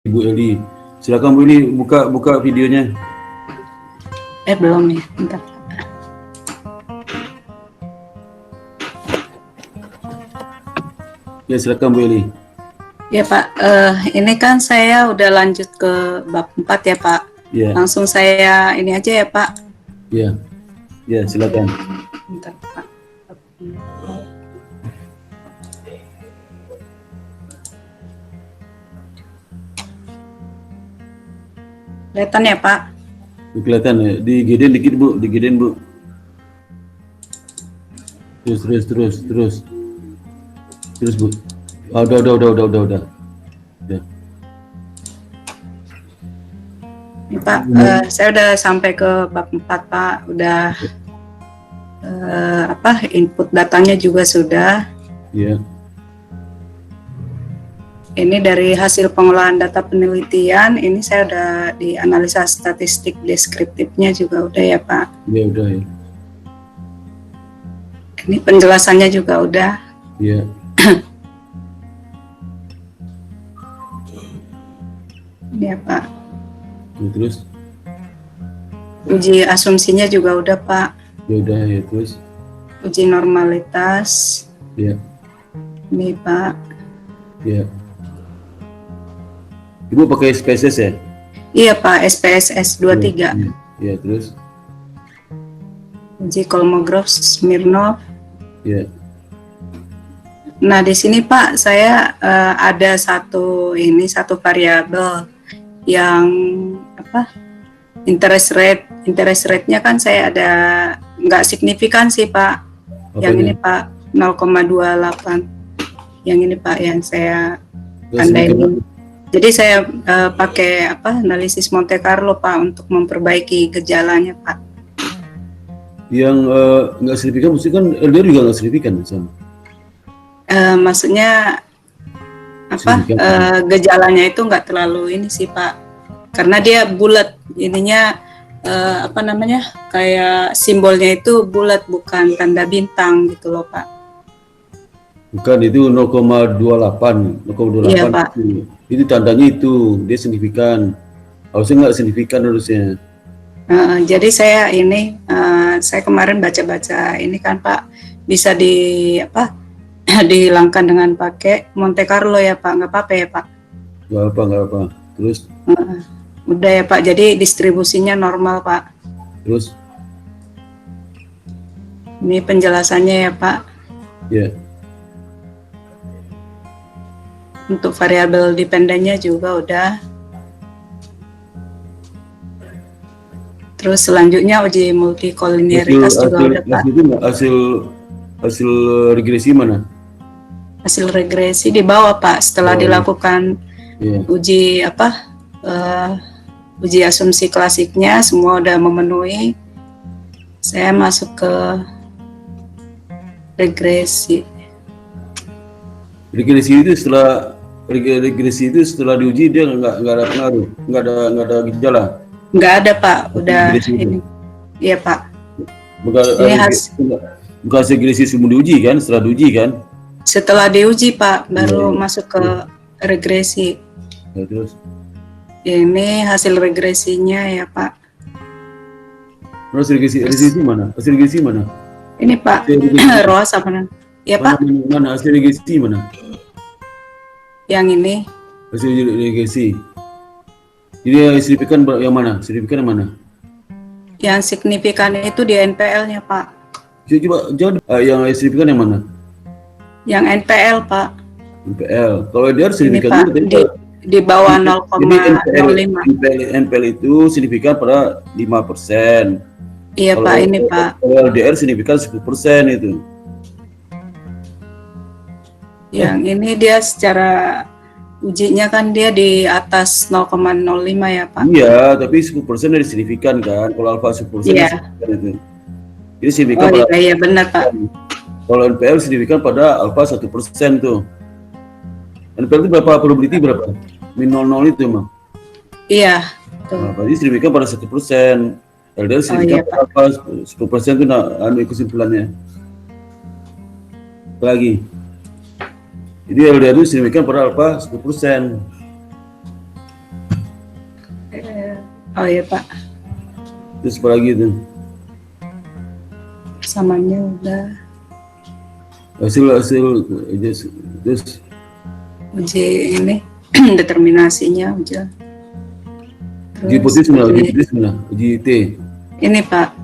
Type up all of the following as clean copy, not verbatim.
Ibu Eli. Silakan Bu Eli buka videonya. Belum ya, bentar. Ya, silakan Bu Eli. Ya Pak, ini kan saya udah lanjut ke bab 4 ya Pak. Ya. Langsung saya ini aja ya Pak. Ya, ya silakan. Bentar Pak. Kelihatan ya Pak? Kelihatan ya. Digedein dikit Bu, digedein Bu. Terus Bu. Oh, udah. Ya. Ini Pak, saya udah sampai ke bab 4 Pak. Udah input datanya juga sudah. Ya. Ini dari hasil pengolahan data penelitian, ini saya udah di analisa statistik deskriptifnya juga udah ya Pak. Ya udah ya. Ini penjelasannya juga udah. Ya. Ya Pak. Ya, terus? Uji asumsinya juga udah Pak. Ya udah ya, terus? Uji normalitas. Ya. Ini Pak. Ya. Ibu pakai SPSS ya? Iya Pak, SPSS 23. Ya, terus? Uji Kolmogorov Smirnov. Ya. Nah di sini Pak saya ada satu variabel yang interest rate-nya kan saya ada nggak signifikan sih Pak. Yang ini Pak 0,28. Yang ini Pak yang saya tandain. Jadi saya pakai analisis Monte Carlo Pak untuk memperbaiki gejalanya Pak. Yang nggak signifikan maksudnya kan LDR juga nggak signifikan sama. Maksudnya gejalanya itu nggak terlalu ini sih Pak, karena dia bulat ininya kayak simbolnya itu bulat bukan tanda bintang gitu loh Pak. Bukan, itu 0,28. Iya Pak. Itu tandanya itu dia signifikan, harusnya nggak signifikan harusnya. Jadi saya saya kemarin baca-baca ini kan Pak, bisa dihilangkan dengan pakai Monte Carlo ya Pak, nggak apa-apa ya Pak? Nggak apa. Terus? Udah ya Pak, jadi distribusinya normal Pak. Terus? Ini penjelasannya ya Pak. Ya. Untuk variabel dependennya juga udah. Terus selanjutnya uji multikoliniaritas juga udah Pak. Hasil regresi mana? Hasil regresi di bawah Pak, setelah dilakukan uji uji asumsi klasiknya semua udah memenuhi, saya masuk ke regresi. Regresi itu setelah diuji dia nggak ada pengaruh, nggak ada gejala. Nggak ada Pak, udah ini. Iya Pak. Bukan hasil regresi sebelum diuji kan, setelah diuji kan? Setelah diuji Pak, baru masuk ke regresi. Ya, terus? Ini hasil regresinya ya Pak. Hasil regresi mana? Hasil regresi mana? Ini Pak, ROAS apa namanya? Ya Pak. Mana hasil regresi mana? Yang ini. Hasil regresi. Jadi yang signifikan yang mana? Signifikan yang mana? Yang signifikan itu di NPL-nya Pak. Coba yang signifikan yang mana? Yang NPL Pak. NPL. Kalau dia signifikan di bawah 0,05. NPL itu signifikan pada 5%. Iya Pak, ini Pak. Kalau LDR signifikan 10% itu. Yang ini dia secara ujinya kan dia di atas 0,05 ya Pak. Iya, tapi 10% dari signifikan kan. Kalau alfa 10% itu. Jadi signifikan iya benar Pak. Kalau NPL signifikan pada alfa 1% tuh. NPL itu berapa, probability berapa? Min 00 itu emang? Iya. Nah, berarti signifikan pada 1%. LDR signifikan pada alfa 10% itu kesimpulannya. Lagi. Jadi LDR itu signifikan pada alfa 10%. Oh iya Pak, Terus apa lagi tuh? samanya udah, Hasil terus uji ini determinasinya udah. uji Terus hipotesis mana? Uji hipotesis mana? Uji T. ini Pak,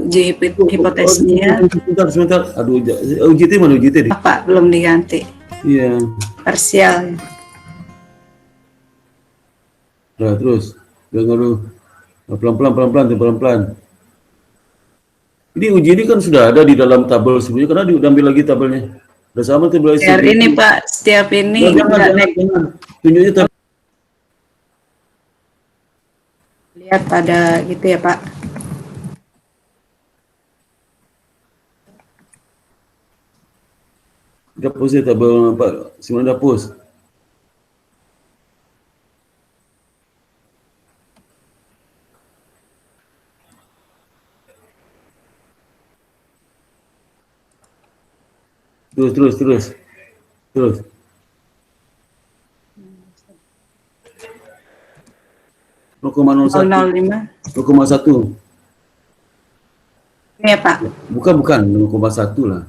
uji hipotesisnya Sebentar. Aduh, uji T mana? Uji T deh. Pak belum diganti, Iya. parsial. Nah, terus jangan dulu pelan-pelan. Ini uji ini kan sudah ada di dalam tabel sebelumnya, karena diambil lagi tabelnya. Udah sama tuh mulai Biar ini Pak, setiap ini jangan. Tunjuknya tabel. lihat pada gitu ya Pak. Dapus ya tabel Pak. Semuanya dapus. Terus. 0,01. 005. 0,1. Ini ya Pak. Bukan 0,1 lah.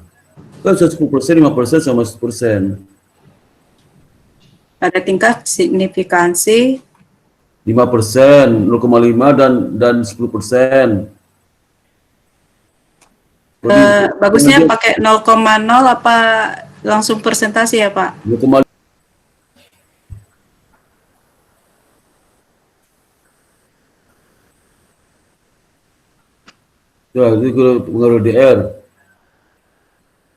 Kan 10%, 5% sama 10%. Pada tingkat signifikansi 5%, 0,5 dan 10%. bagusnya pakai 0,0 apa langsung persentase ya Pak? 0,5. Ya, itu kalau pengaruh DR.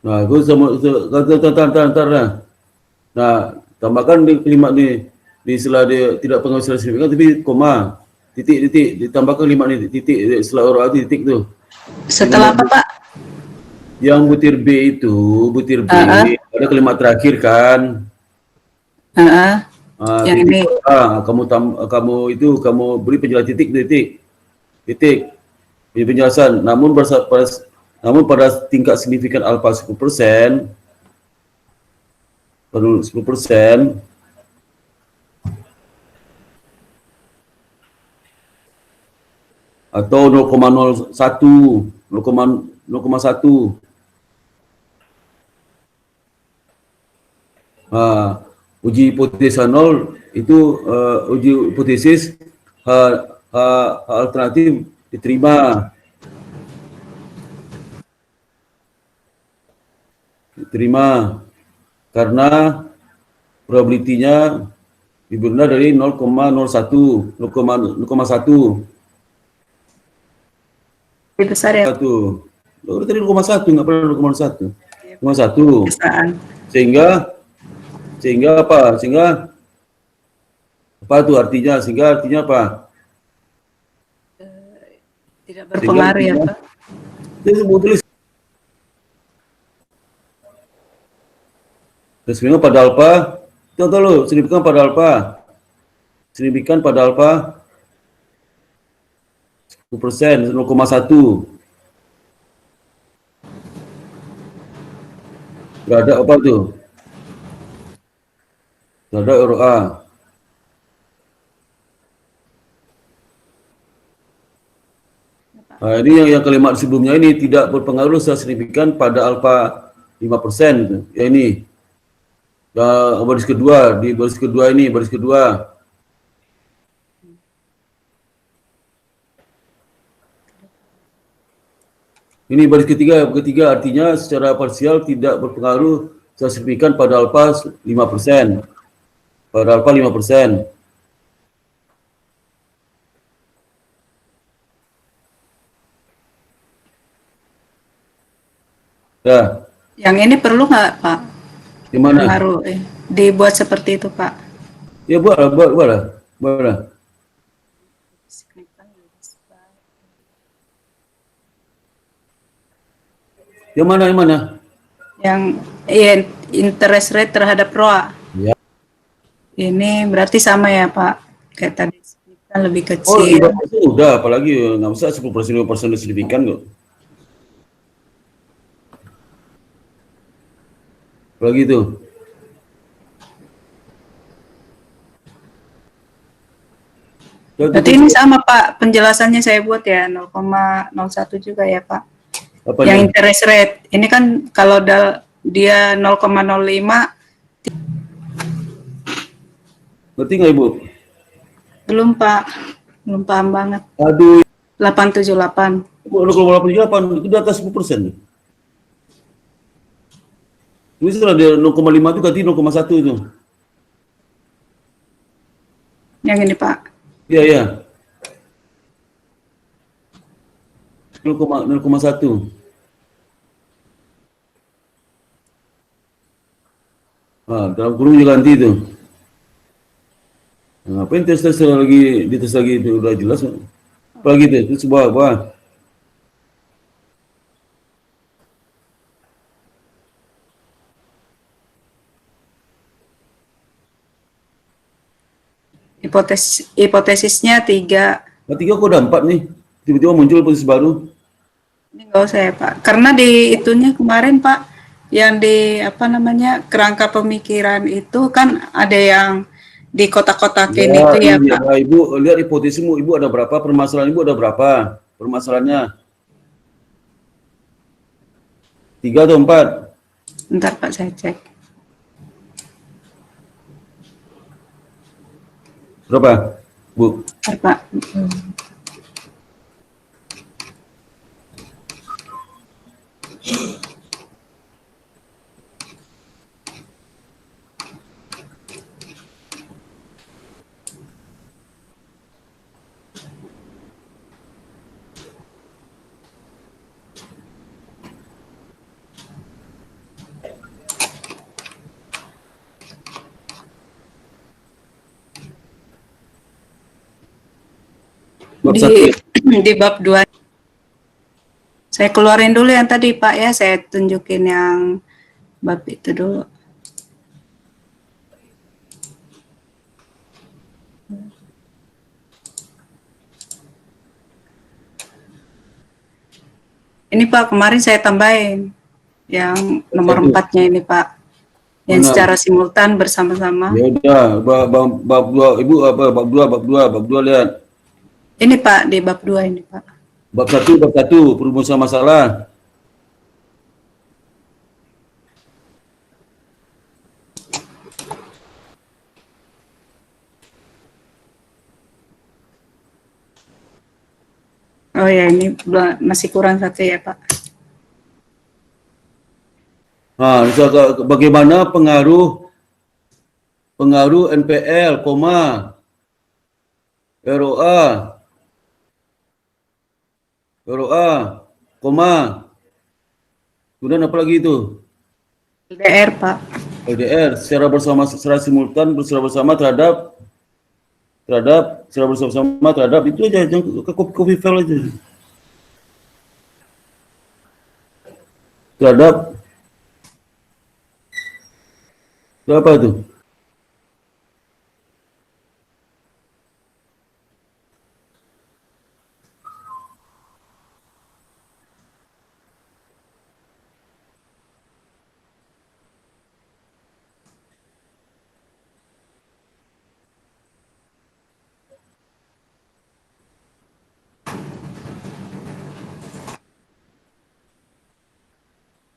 Nah, itu sama tar. Nah, tambahkan di kelima nih, di setelah dia tidak pengaruh secara signifikan tapi koma, titik, ditambahkan 5 nih, titik setelah huruf A titik tuh. Setelah apa Pak? Yang butir B itu, ada kalimat terakhir kan? Yang ini. Kamu beri penjelasan titik. Ini penjelasan. Namun pada tingkat signifikan alfa 10%, baru 10%, atau 0,01, 0,1. Uji hipotesis 0 itu uji hipotesis alternatif diterima karena probabilitinya lebih rendah dari 0,01. Lebih besar ya. Tadi 0,1, nggak pernah 0,1. 0,1. Sehingga apa? Apa itu artinya? Sehingga artinya apa? Tidak berpengaruh ya Pak. Tulis. Signifikan pada alfa. Contoh lo, signifikan pada alfa. 10%, 0,1. Terhadap apa tuh? Terhadap huruf A. Nah, ini yang kalimat sebelumnya ini tidak berpengaruh secara signifikan pada alfa 5%. Ya ini. Baris kedua, di baris kedua ini, baris kedua. Ini baris ketiga artinya secara parsial tidak berpengaruh secara signifikan pada alfa 5%. Pada alfa 5%. Ya. Yang ini perlu nggak Pak? Di mana? Pengaruh dibuat seperti itu Pak. Ya buatlah. Yang mana? Yang interest rate terhadap ROA. Ya. Ini berarti sama ya Pak, kayak tadi kan lebih kecil. Oh, iya, udah, apalagi nggak usah 10%, 5% signifikan kok. Apalagi itu. Berarti ini sama Pak, penjelasannya saya buat ya 0,01 juga ya Pak. Yang interest rate, ini kan kalau dia 0,05. Berarti nggak Ibu? Belum Pak, belum paham banget. Aduh. 878. 0,878 itu di atas 10%. Ini setelah dia 0,5 itu ganti 0,1 itu. Yang ini Pak. Iya, iya. 0,1. Nah, dalam kurung juga ganti itu. Nah, apa yang tes lagi, dites lagi itu udah jelas. Apalagi itu sebuah apa? Hipotesisnya 3. Nah, 3 kok udah 4 nih. Tiba-tiba muncul hipotesis baru. Ini nggak usah ya Pak, karena di itunya kemarin Pak, yang di apa namanya kerangka pemikiran itu kan ada yang di kotak-kotakin Ya, itu ya iya, Pak. Nah, Ibu lihat hipotesismu, Ibu ada berapa? Permasalahan Ibu ada berapa? Permasalahannya 3 atau 4? Bentar Pak, saya cek. Berapa, Bu? Bentar Pak. Di bab 2. Saya keluarin dulu yang tadi Pak ya, saya tunjukin yang bab itu dulu. Ini Pak, kemarin saya tambahin yang nomor 4-nya ini Pak. Yang secara simultan bersama-sama. Ya udah, bab 2 Ibu apa? Bab 2 lihat. Ini Pak, di bab 2 ini Pak. Bab 1 perumusan masalah. Oh ya, ini masih kurang 1 ya Pak. Nah, bagaimana pengaruh NPL, ROA, kemudian apa lagi itu? LDR Pak. LDR secara simultan bersama terhadap itu aja, jangan ke copy file aja. Terhadap berapa itu?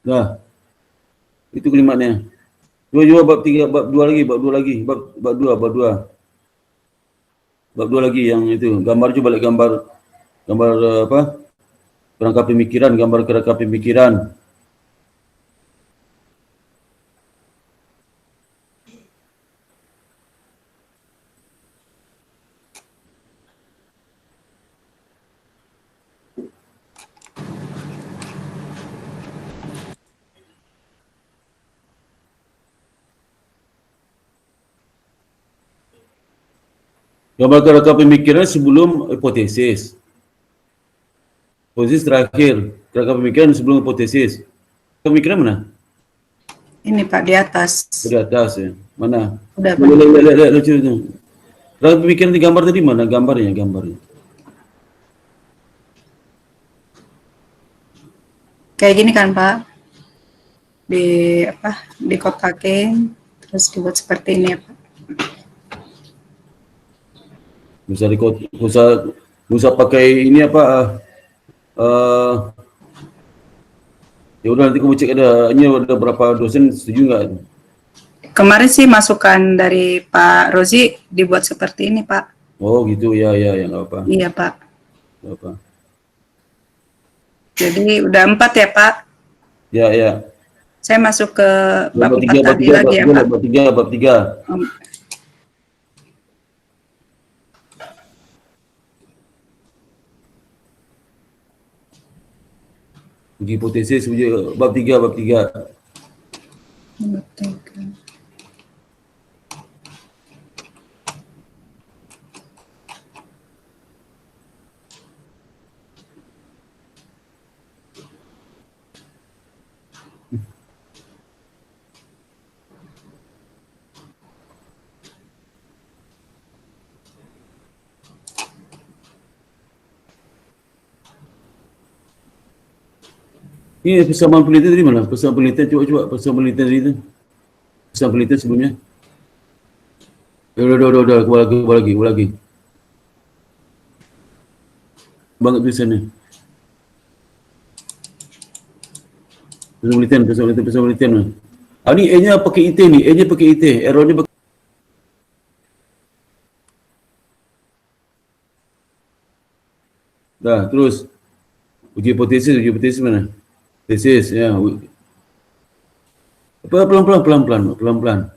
Nah, itu kalimatnya. Dua bab 3, bab 2 lagi, bab 2 lagi yang itu. Gambar coba lihat gambar apa? Kerangka pemikiran, gambar kerangka pemikiran. Gambar kerangka pemikiran sebelum hipotesis. Hipotesis terakhir, kerangka pemikiran sebelum hipotesis. Pemikiran mana? Ini Pak, di atas. Di atas ya. Mana? Udah, lihat lucu itu. Kerangka pemikiran di gambar tadi mana? Gambarnya. Kayak gini kan Pak. Dikotakin, terus dibuat seperti ini ya Pak. Bisa pakai ini apa? Uh, Ya udah nanti kamu cek ada berapa dosen setuju nggak? Kemarin sih masukan dari Pak Rozi dibuat seperti ini, Pak. Oh gitu ya nggak apa. Iya, Pak. Nggak apa. Jadi udah 4 ya, Pak. Ya. Saya masuk ke bab 4 Bab tadi 3, lagi ya, Pak. bab 3. Um, Uji hipotesis, bab 3, bab 3. Ini persamaan penelitian tadi mana? Persamaan penelitian, coba persamaan penelitian tadi tu. Persamaan penelitian sebelumnya. Udah, kembali lagi. Banget tulisannya. Persamaan penelitian. Ni A-nya pakai IT ni, A-nya pakai IT, error-nya pakai. Dah, terus. Uji hipotesis mana? Tesis, ya. Pelan-pelan.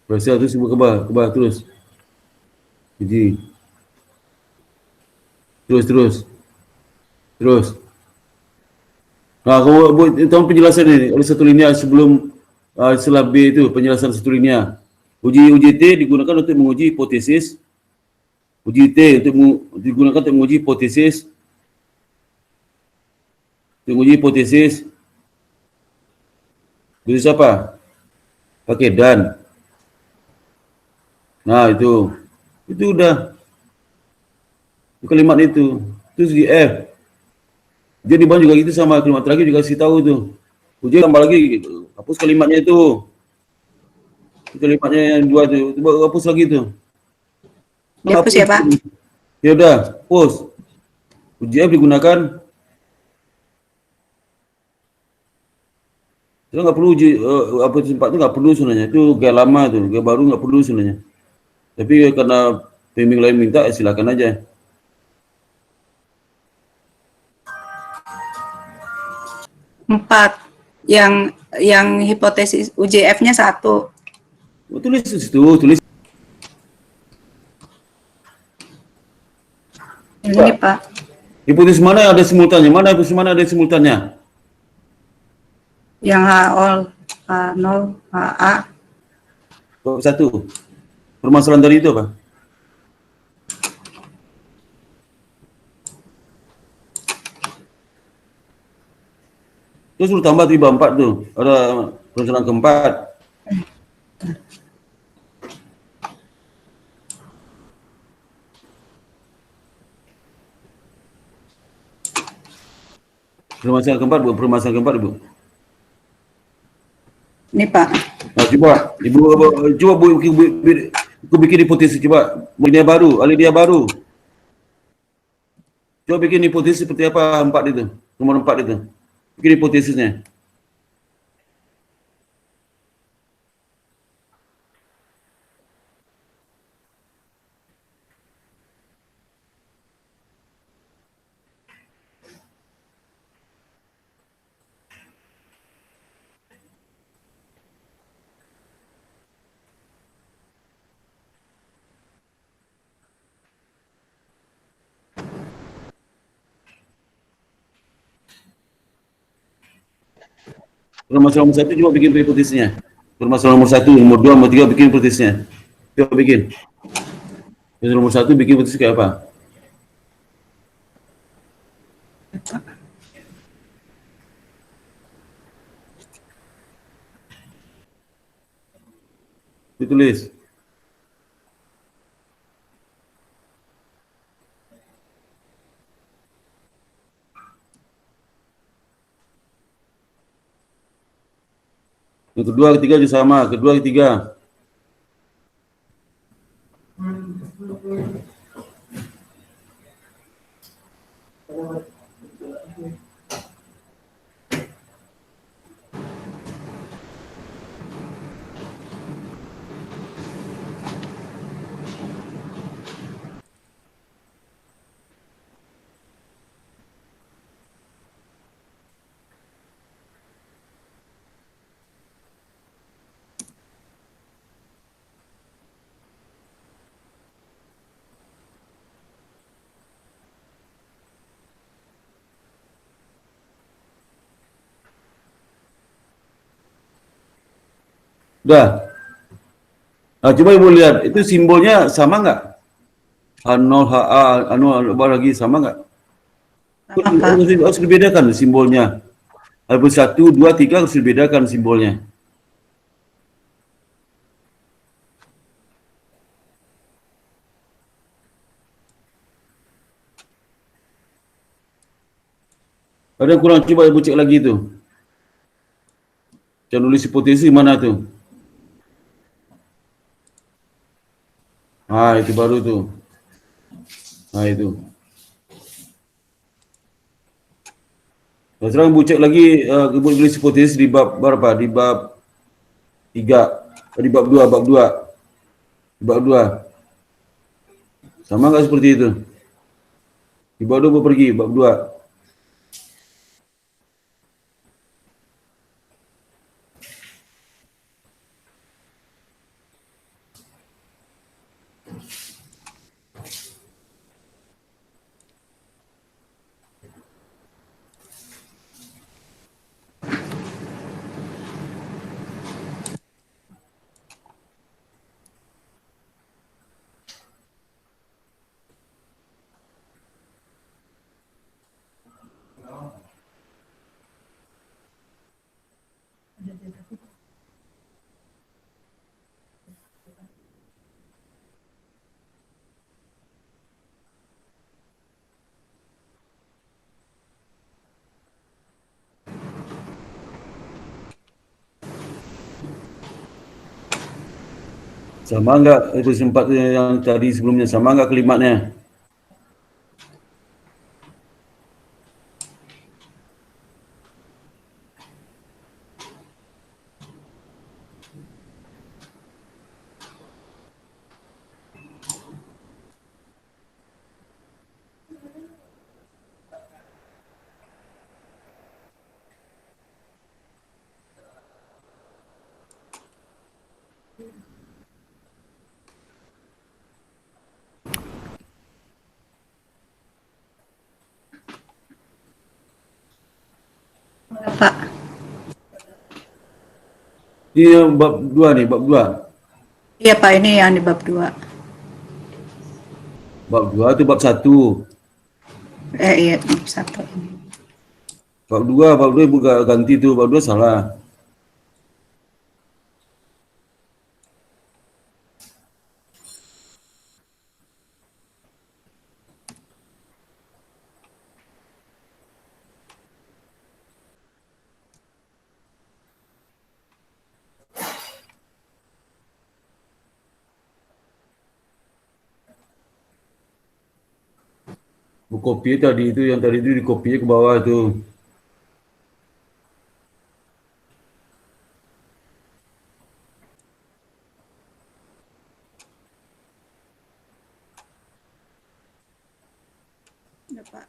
Proses tu semua kebal terus. Uji. Terus. Kalau buat tahu penjelasan ni, ada satu linear sebelum setelah B itu penjelasan satu linear. Uji T digunakan untuk menguji hipotesis. Uji T digunakan untuk menguji hipotesis. Itu siapa? Pakai dan. Nah, itu udah. Itu kalimat itu. Terus di F. Dia di bawah juga gitu sama kalimat terakhir juga kasih tahu tu. Uji tambah lagi, hapus kalimatnya itu. Kalimatnya yang dua tu, hapus lagi tu. dihapus ya, Pak? Ya udah, hapus. Uji F digunakan. Kita nggak perlu uji apa tempat itu nggak perlu sebenarnya. Itu gaya lama tu, gaya baru nggak perlu sebenarnya. Tapi karena pembimbing lain minta, silakan aja. Empat. Yang hipotesis UJF-nya 1. Tulis di situ, tulis. Ini, Pak. Hipotesis mana ada simultannya? Mana ada simultannya? Yang H0, H0, HA. Satu. Permasalahan dari itu apa? Terus suruh tambah di bab 4 tu. Ada permasalahan keempat. Permasalahan keempat, Ibu. Ini, Pak. Nah, coba Bu bikin hipotesis coba. Alinia baru. Coba bikin hipotesis seperti apa nomor 4 itu. Bikin hipotesisnya. Permasalahan nomor 1 coba bikin hipotesisnya. Permasalahan nomor 1, nomor 2, nomor 3 bikin hipotesisnya. Coba bikin. Permasalahan nomor 1 bikin hipotesis kayak apa? Ditulis. Yang kedua, ketiga juga sama. Kedua, ketiga. Udah. Nah, coba ibu lihat, itu simbolnya sama nggak? H0, HA, apa lagi sama nggak? Sama, Pak. Harus dibedakan simbolnya. Ada 1, 2, 3 harus dibedakan simbolnya. Ada yang kurang, coba ibu cek lagi tuh. Jangan nulis hipotesi mana tuh? Ah, itu baru tuh. Nah, itu. Nah, sekarang ibu cek lagi, ibu nulis hipotesi di bab berapa? Di bab 3, di bab 2, bab 2. Di bab 2. Sama nggak seperti itu? Di bab 2 ibu pergi, bab 2. Sama nggak itu sempat yang tadi sebelumnya, sama nggak kalimatnya? Pak. Ini yang bab 2 nih, bab 2. Iya, Pak, ini yang di bab 2. Bab 2 itu bab 1. Iya, bab 1. Bab 2 ibu ganti tuh, bab 2 salah. Bu kopi tadi itu, yang tadi itu di kopi ke bawah itu. Ya, Pak.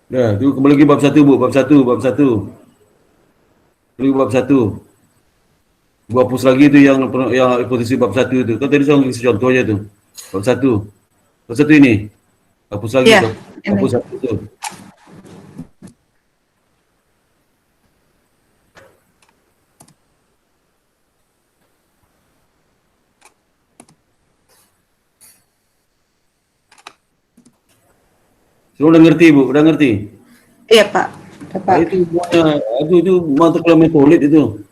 Dah, itu kembali lagi bab 1 Bu, bab 1, bab 1. Kembali bab 1. Bu hapus lagi itu yang posisi bab 1 itu. Kan tadi saya kasih contoh aja tuh. Bab 1. Bab 1 ini. Hapus lagi, Iya, ini. hapus 1 itu. Semua udah ngerti Bu, udah ngerti? Iya, Pak. Udah, Pak. Nah, itu semuanya, itu mata kuliah metodologi itu.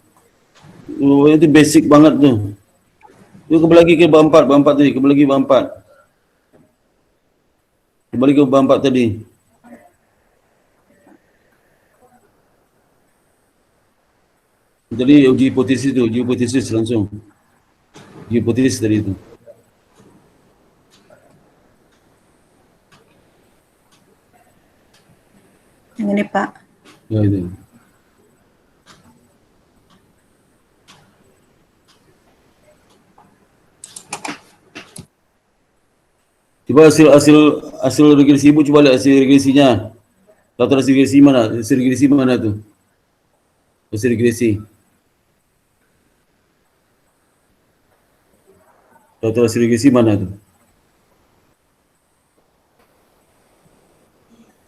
Oh, itu basic banget tuh. Itu kembali lagi ke bab 4 tadi, kembali lagi bab 4. Kembali ke bab 4 tadi. Jadi uji hipotesis langsung. Uji hipotesis tadi itu. Yang ini Pak. Ya itu. Coba hasil regresi ibu, coba lihat hasil regresinya. Tahu hasil regresi mana? Hasil regresi mana tuh? Hasil regresi. Tahu hasil regresi mana tuh?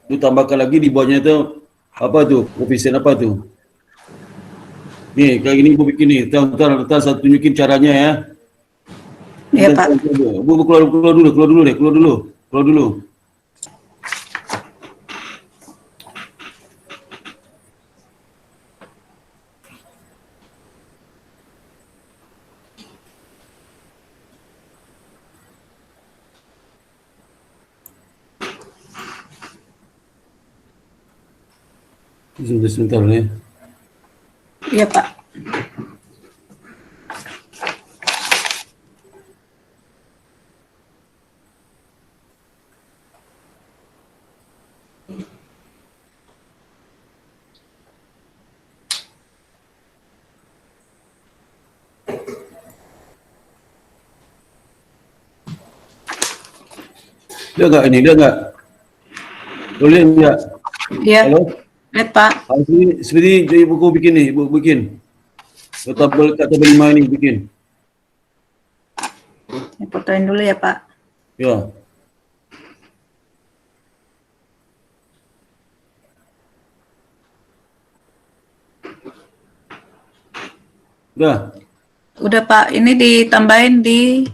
Itu tambahkan lagi di bawahnya itu apa tuh? Koefisien apa tuh? Nih, kayak gini ibu bikin nih. Ntar saya tunjukin caranya ya. Iya Pak. Bu keluar dulu. Sebentar ya. Iya Pak. Dia enggak. Boleh enggak? Iya. Halo? Lihat Pak. Seperti ibu bikin nih, ibu bikin. Tabel 5 ini bikin. Saya fotoin dulu ya Pak. Ya. Udah Pak, ini ditambahin di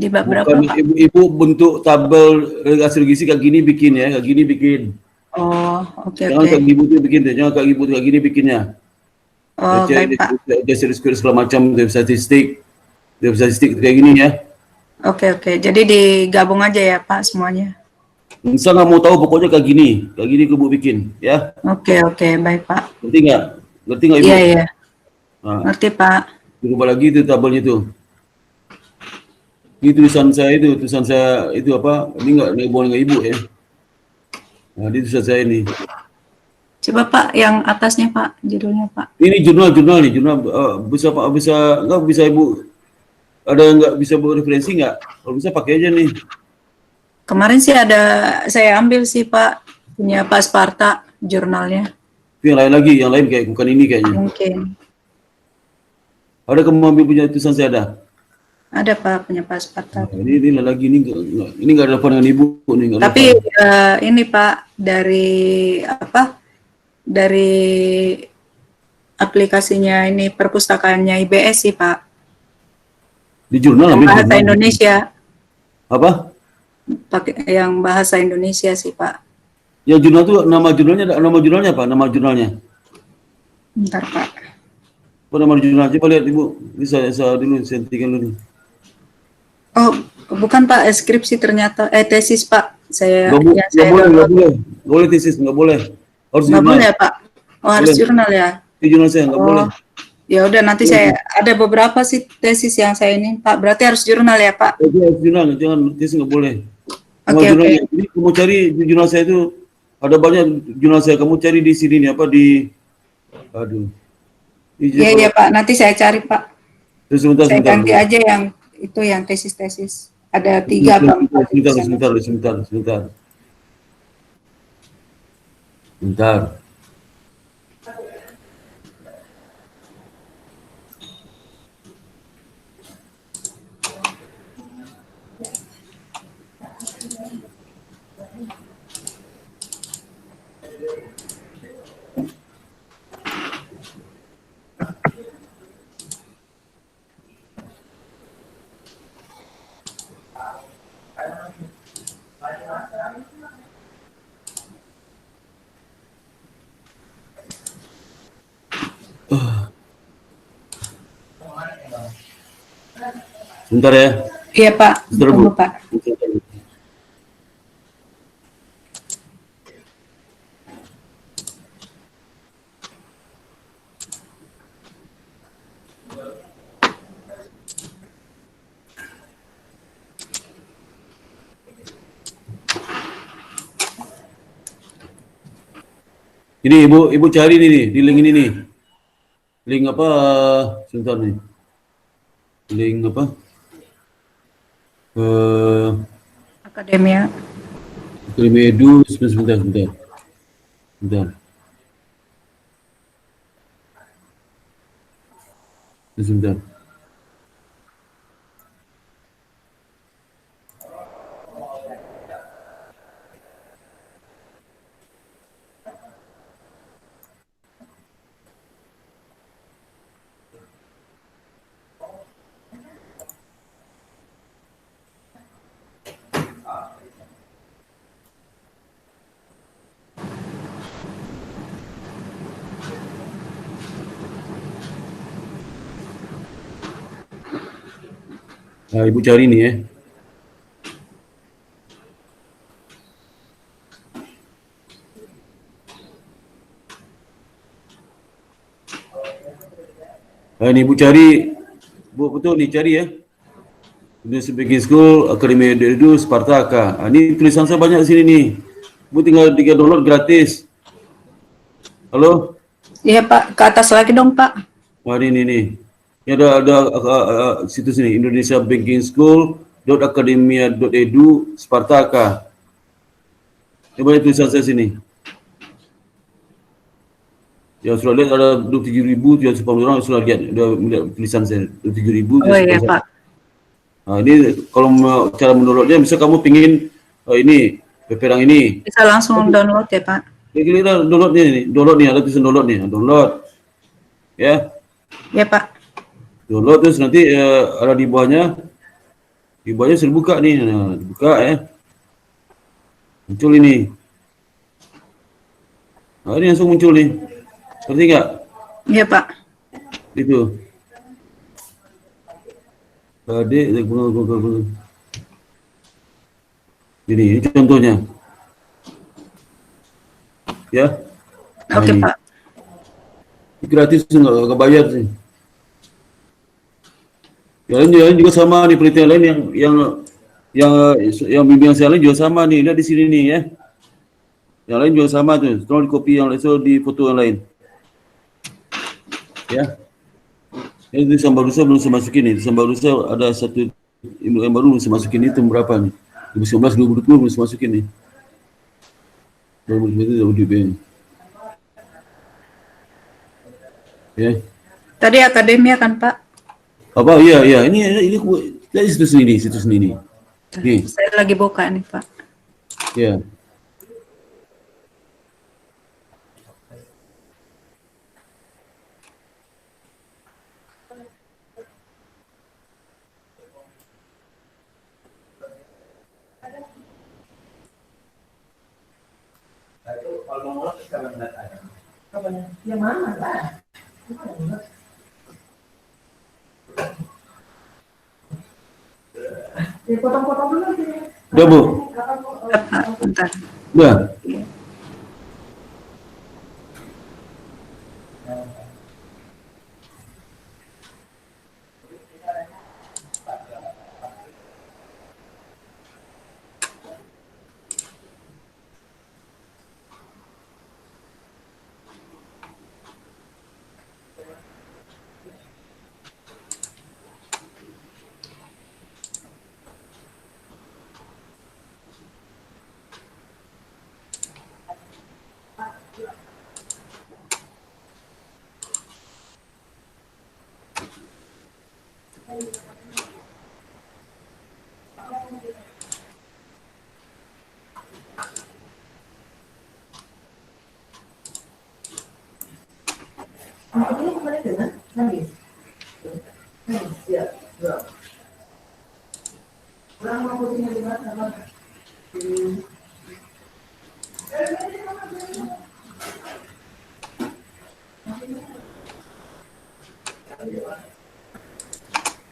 bab berapa Bukan Pak? ibu bentuk tabel hasil gizi kayak gini bikin ya, kayak gini bikin. Oh, oke. Jangan kayak ibu tuh bikin deh, jangan kayak ibu tuh kayak gini bikinnya. Oh, baik Pak. Dia square segala macam, dia statistik kayak gini ya. Oke. Jadi digabung aja ya Pak semuanya. Saya nggak mau tahu, pokoknya kayak gini ibu bikin ya. Oke, baik Pak. Ngerti nggak ibu? Iya. Nah, Ngerti Pak. coba lagi itu tabelnya tuh. Ini tulisan saya itu apa? Ini nggak boleh nggak ibu ya. Nah, ini tulisan saya ini. Coba Pak, yang atasnya Pak, judulnya Pak. Ini jurnal nih, bisa Pak, bisa ibu, ada nggak bisa buat referensi nggak? Kalau bisa pakai aja nih. Kemarin sih ada saya ambil sih Pak, punya Pak Sparta jurnalnya. Itu yang lain kayak bukan ini kayaknya. Mungkin. Ada kamu ambil punya tulisan saya ada? Ada Pak, punya Pak Sparta. Nah, ini lagi ini nggak ada dengan ibu nih. Tapi ini Pak dari aplikasinya ini perpustakaannya IBS sih Pak. Di jurnal Yang ambil bahasa jurnal. Indonesia. Apa? Pakai yang bahasa Indonesia sih Pak. Ya jurnal itu nama jurnalnya apa? Nama jurnalnya? Bentar Pak. Apa nama jurnal? Coba lihat ibu. Ini saya dulu tinggal dulu. Oh, bukan Pak, skripsi ternyata tesis Pak. Nggak boleh tesis, nggak boleh. Harus nggak jurnal. boleh Pak. Oh, harus jurnal ya. Di jurnal saya nggak boleh. Ya udah nanti saya ada beberapa sih tesis yang saya ini Pak. Berarti harus jurnal ya Pak. Jadi harus jurnal, jangan tesis nggak boleh. Oke. Jadi kamu cari di jurnal saya itu ada banyak jurnal saya. Kamu cari di sini nih apa di, aduh. Iya Pak. Nanti saya cari Pak. Sebentar. Saya ganti aja yang itu yang tesis. Ada 3 Pak. Sebentar. Sebentar ya. Iya Pak, Sebentar, Bu. tunggu Pak. Ini ibu cari nih di link ini nih. Link apa? Sebentar nih. Link apa? Akademia. Akademi Edu, sebentar. Sebentar. Nah, ibu cari nih ya. Nah, ini ibu cari, bu betul nih cari ya. Indonesia Banking School, Akademi Edu, Spartaka. Nah, ini tulisan saya banyak di sini nih. Bu tinggal download gratis. Halo? Iya Pak, ke atas lagi dong Pak. Wah, ini nih. Ini ada situs ini, Indonesia Banking School .academia.edu Spartaka. Ini banyak tulisan saya sini. Yang sudah lihat ada 27.380 orang sudah lihat tulisan saya 27.000. Oh iya Pak. Nah, ini kalau cara mendownloadnya, bisa kamu pingin ini peperang ini. Bisa langsung download ya Pak. Kita download nih, ada tulisan download nih, download. Ya, Ya Pak. download terus nanti ada di bawahnya sudah buka nih, nah, dibuka ya. Muncul ini. Nah, ini langsung muncul nih. Seperti enggak? Iya Pak. Itu. Adik, ini contohnya. Ya. Nah, Oke ini. Pak. Ini gratis, nggak bayar sih. Yang lain juga sama nih, penelitian lain yang bimbingan saya lain juga sama nih. Lihat di sini nih ya. Yang lain juga sama tuh. Tolong di copy yang lain, so di foto yang lain. Ya. Ini di Sambarusa belum saya masukin nih. Di Sambarusa ada satu ilmu yang baru belum saya masukin, itu berapa nih? 2019, 2020 belum saya masukin nih. 2020 itu WDB. Ya. Tadi akademia kan Pak? Apa? Iya. Ini situs ini. Nih. Saya lagi buka nih Pak. Ya. Yang mana lah? Potong-potong dulu sih. Udah, Bu? Ya, Pak, bentar. Udah. Ini kemarin dengan nangis. Nangis, ya. Orang mau putihnya di mana?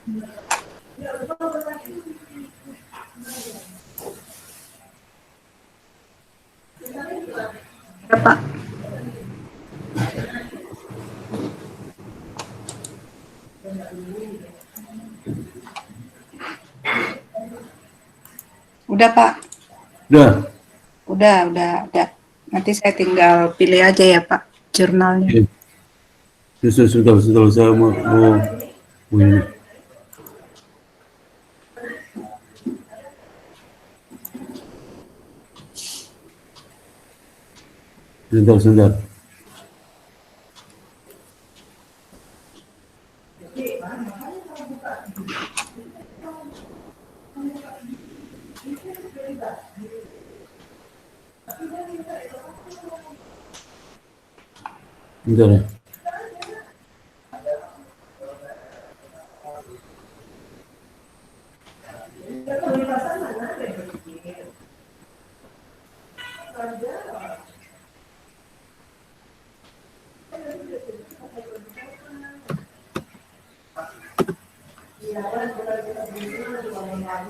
Ya, Pak. Udah, Pak. Udah. Udah. Nanti saya tinggal pilih aja ya, Pak, jurnalnya. Okay. Sudah, saya mau ini. Sebentar. Bentar ya.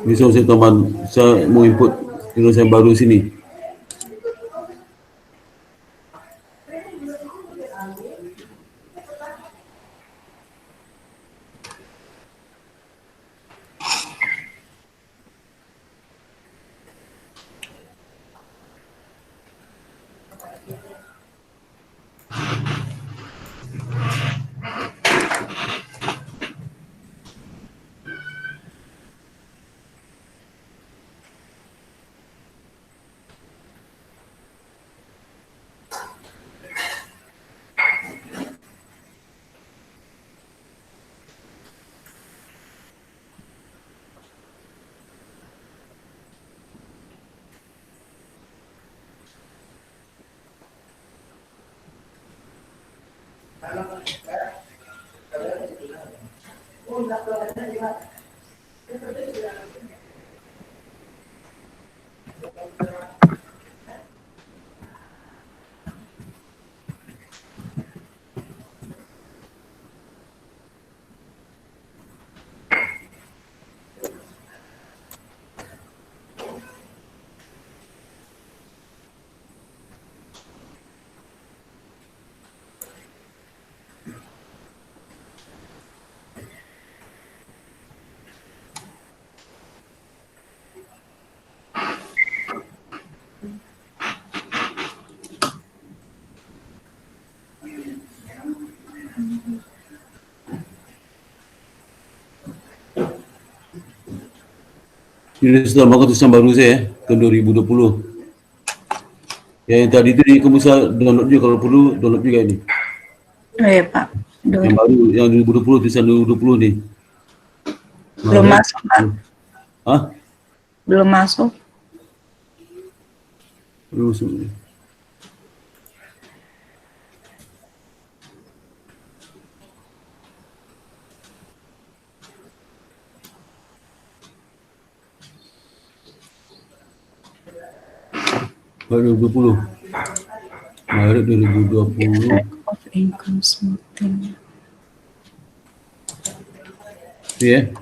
Bisa saya teman, saya mau input saya baru sini. Ini sudah mau keputusan baru saya tahun 2020. Yang tadi itu kamu bisa download juga kalau perlu download juga ini. Oh ya, Pak. Yang baru yang 2020 tulisan 2020 nih. Belum masuk, Pak. Hah? Belum masuk. Belum masuk. Baru 2020. Maret 2020. Of income smoothing. Ni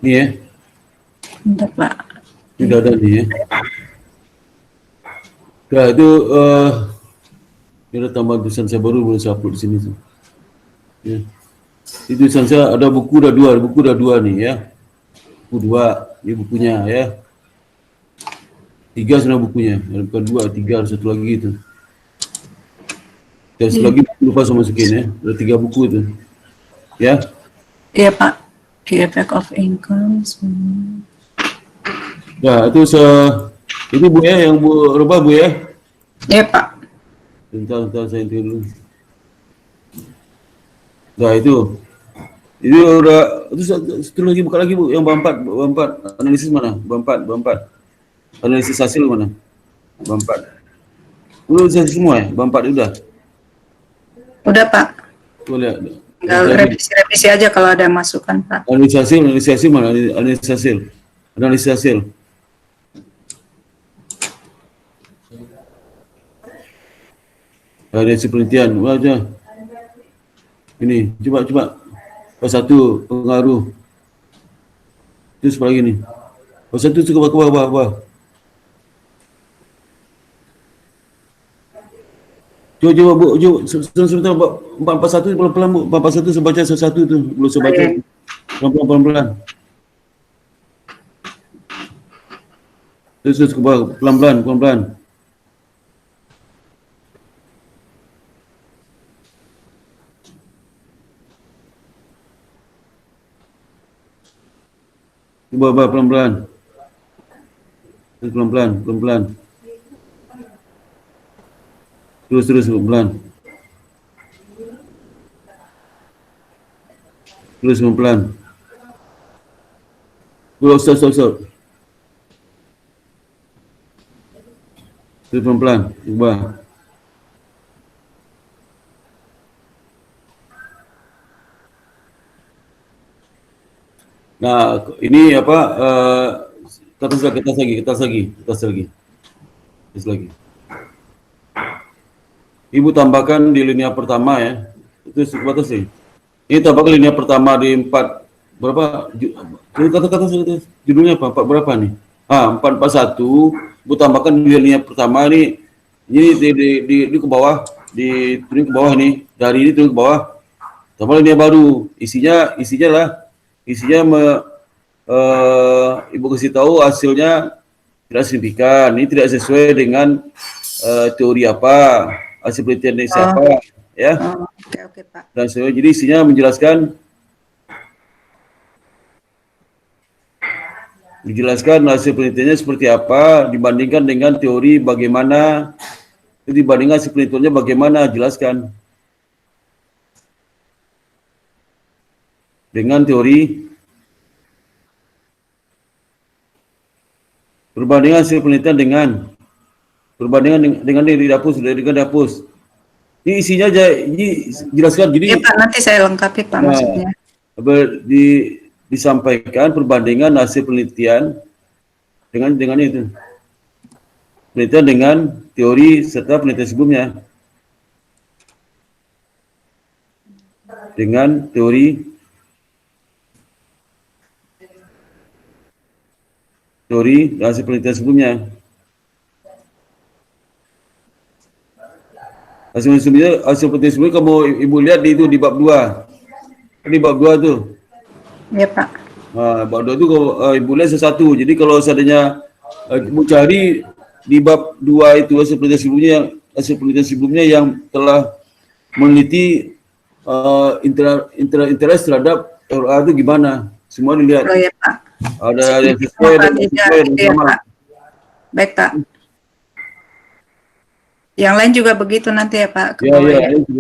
Ni Bentar, Pak. Tidak ada ni Dah itu ini ada tambahan tulisan saya baru saya upload di sini tu. Ya. Itu tulisan saya ada buku dah dua ni ya. Buku 2, ni bukunya ya. 3 sebenarnya bukunya, bukan 2, 3 ada satu lagi tu. Dan satu lagi lupa sama masukin ya. Ada 3 buku tu. Ya. Iya, Pak. The effect of income. Ya, itu ini Bu ya, yang Bu rubah Bu ya. Iya, Pak. Bentar saya intip dulu. Dah itu. Ini udah itu satu lagi buka lagi Bu, yang bab 4 analisis mana? Bab 4. Analisis hasil mana? Bab 4. Udah semua ya? Bab 4 udah. Udah, Pak. Boleh. Tinggal revisi aja kalau ada masukan, Pak. Analisis hasil mana? Analisis hasil. Analisis penelitian. Wajah. Ini, coba. satu pengaruh. Terus apa lagi ni? Satu tu ke bawah. Cuba sebentar 441 pelan-pelan bu. 441 saya baca satu tu. Belum saya baca. Pelan-pelan. Terus ke bawah pelan-pelan. Cuba pelan-pelan. Terus pelan-pelan. Terus pelan. Terus pelan. Stop. Terus pelan. Cuba. Nah, ini apa? Kertas lagi. Ibu tambahkan di linia pertama ya. Itu sebatas sih. Ini tambahkan linia pertama di 4 berapa? Kata judulnya apa? 4 berapa nih? 441. Ibu tambahkan di linia pertama ini di ke bawah, turun ke bawah nih. Dari ini turun ke bawah. Tambah linia baru. Isinya ibu kasih tahu hasilnya tidak signifikan. Ini tidak sesuai dengan teori apa, hasil penelitian dari siapa, ya. Oke, Pak. Dan jadi isinya menjelaskan hasil penelitiannya seperti apa dibandingkan dengan teori bagaimana, dibandingkan hasil penelitiannya bagaimana, jelaskan dengan teori. Perbandingan hasil penelitian dengan dihapus. Ini isinya jelaskan. Jadi ya Pak, nanti saya lengkapi Pak maksudnya. Disampaikan perbandingan hasil penelitian dengan itu. Penelitian dengan teori serta penelitian sebelumnya. Dengan teori dan hasil penelitian sebelumnya. Hasil penelitian sebelumnya kamu ibu lihat itu di bab 2. Ini bab 2 tu. Ya Pak. Bab 2 tu ibu lihat satu. Jadi kalau seandainya ibu cari di bab 2 itu hasil penelitian sebelumnya yang telah meneliti interest terhadap RA itu gimana? Semua dilihat. Oh ya Pak. Ada yang sesuai dan sama. Baik Pak. Yang lain juga begitu nanti ya Pak. Ya,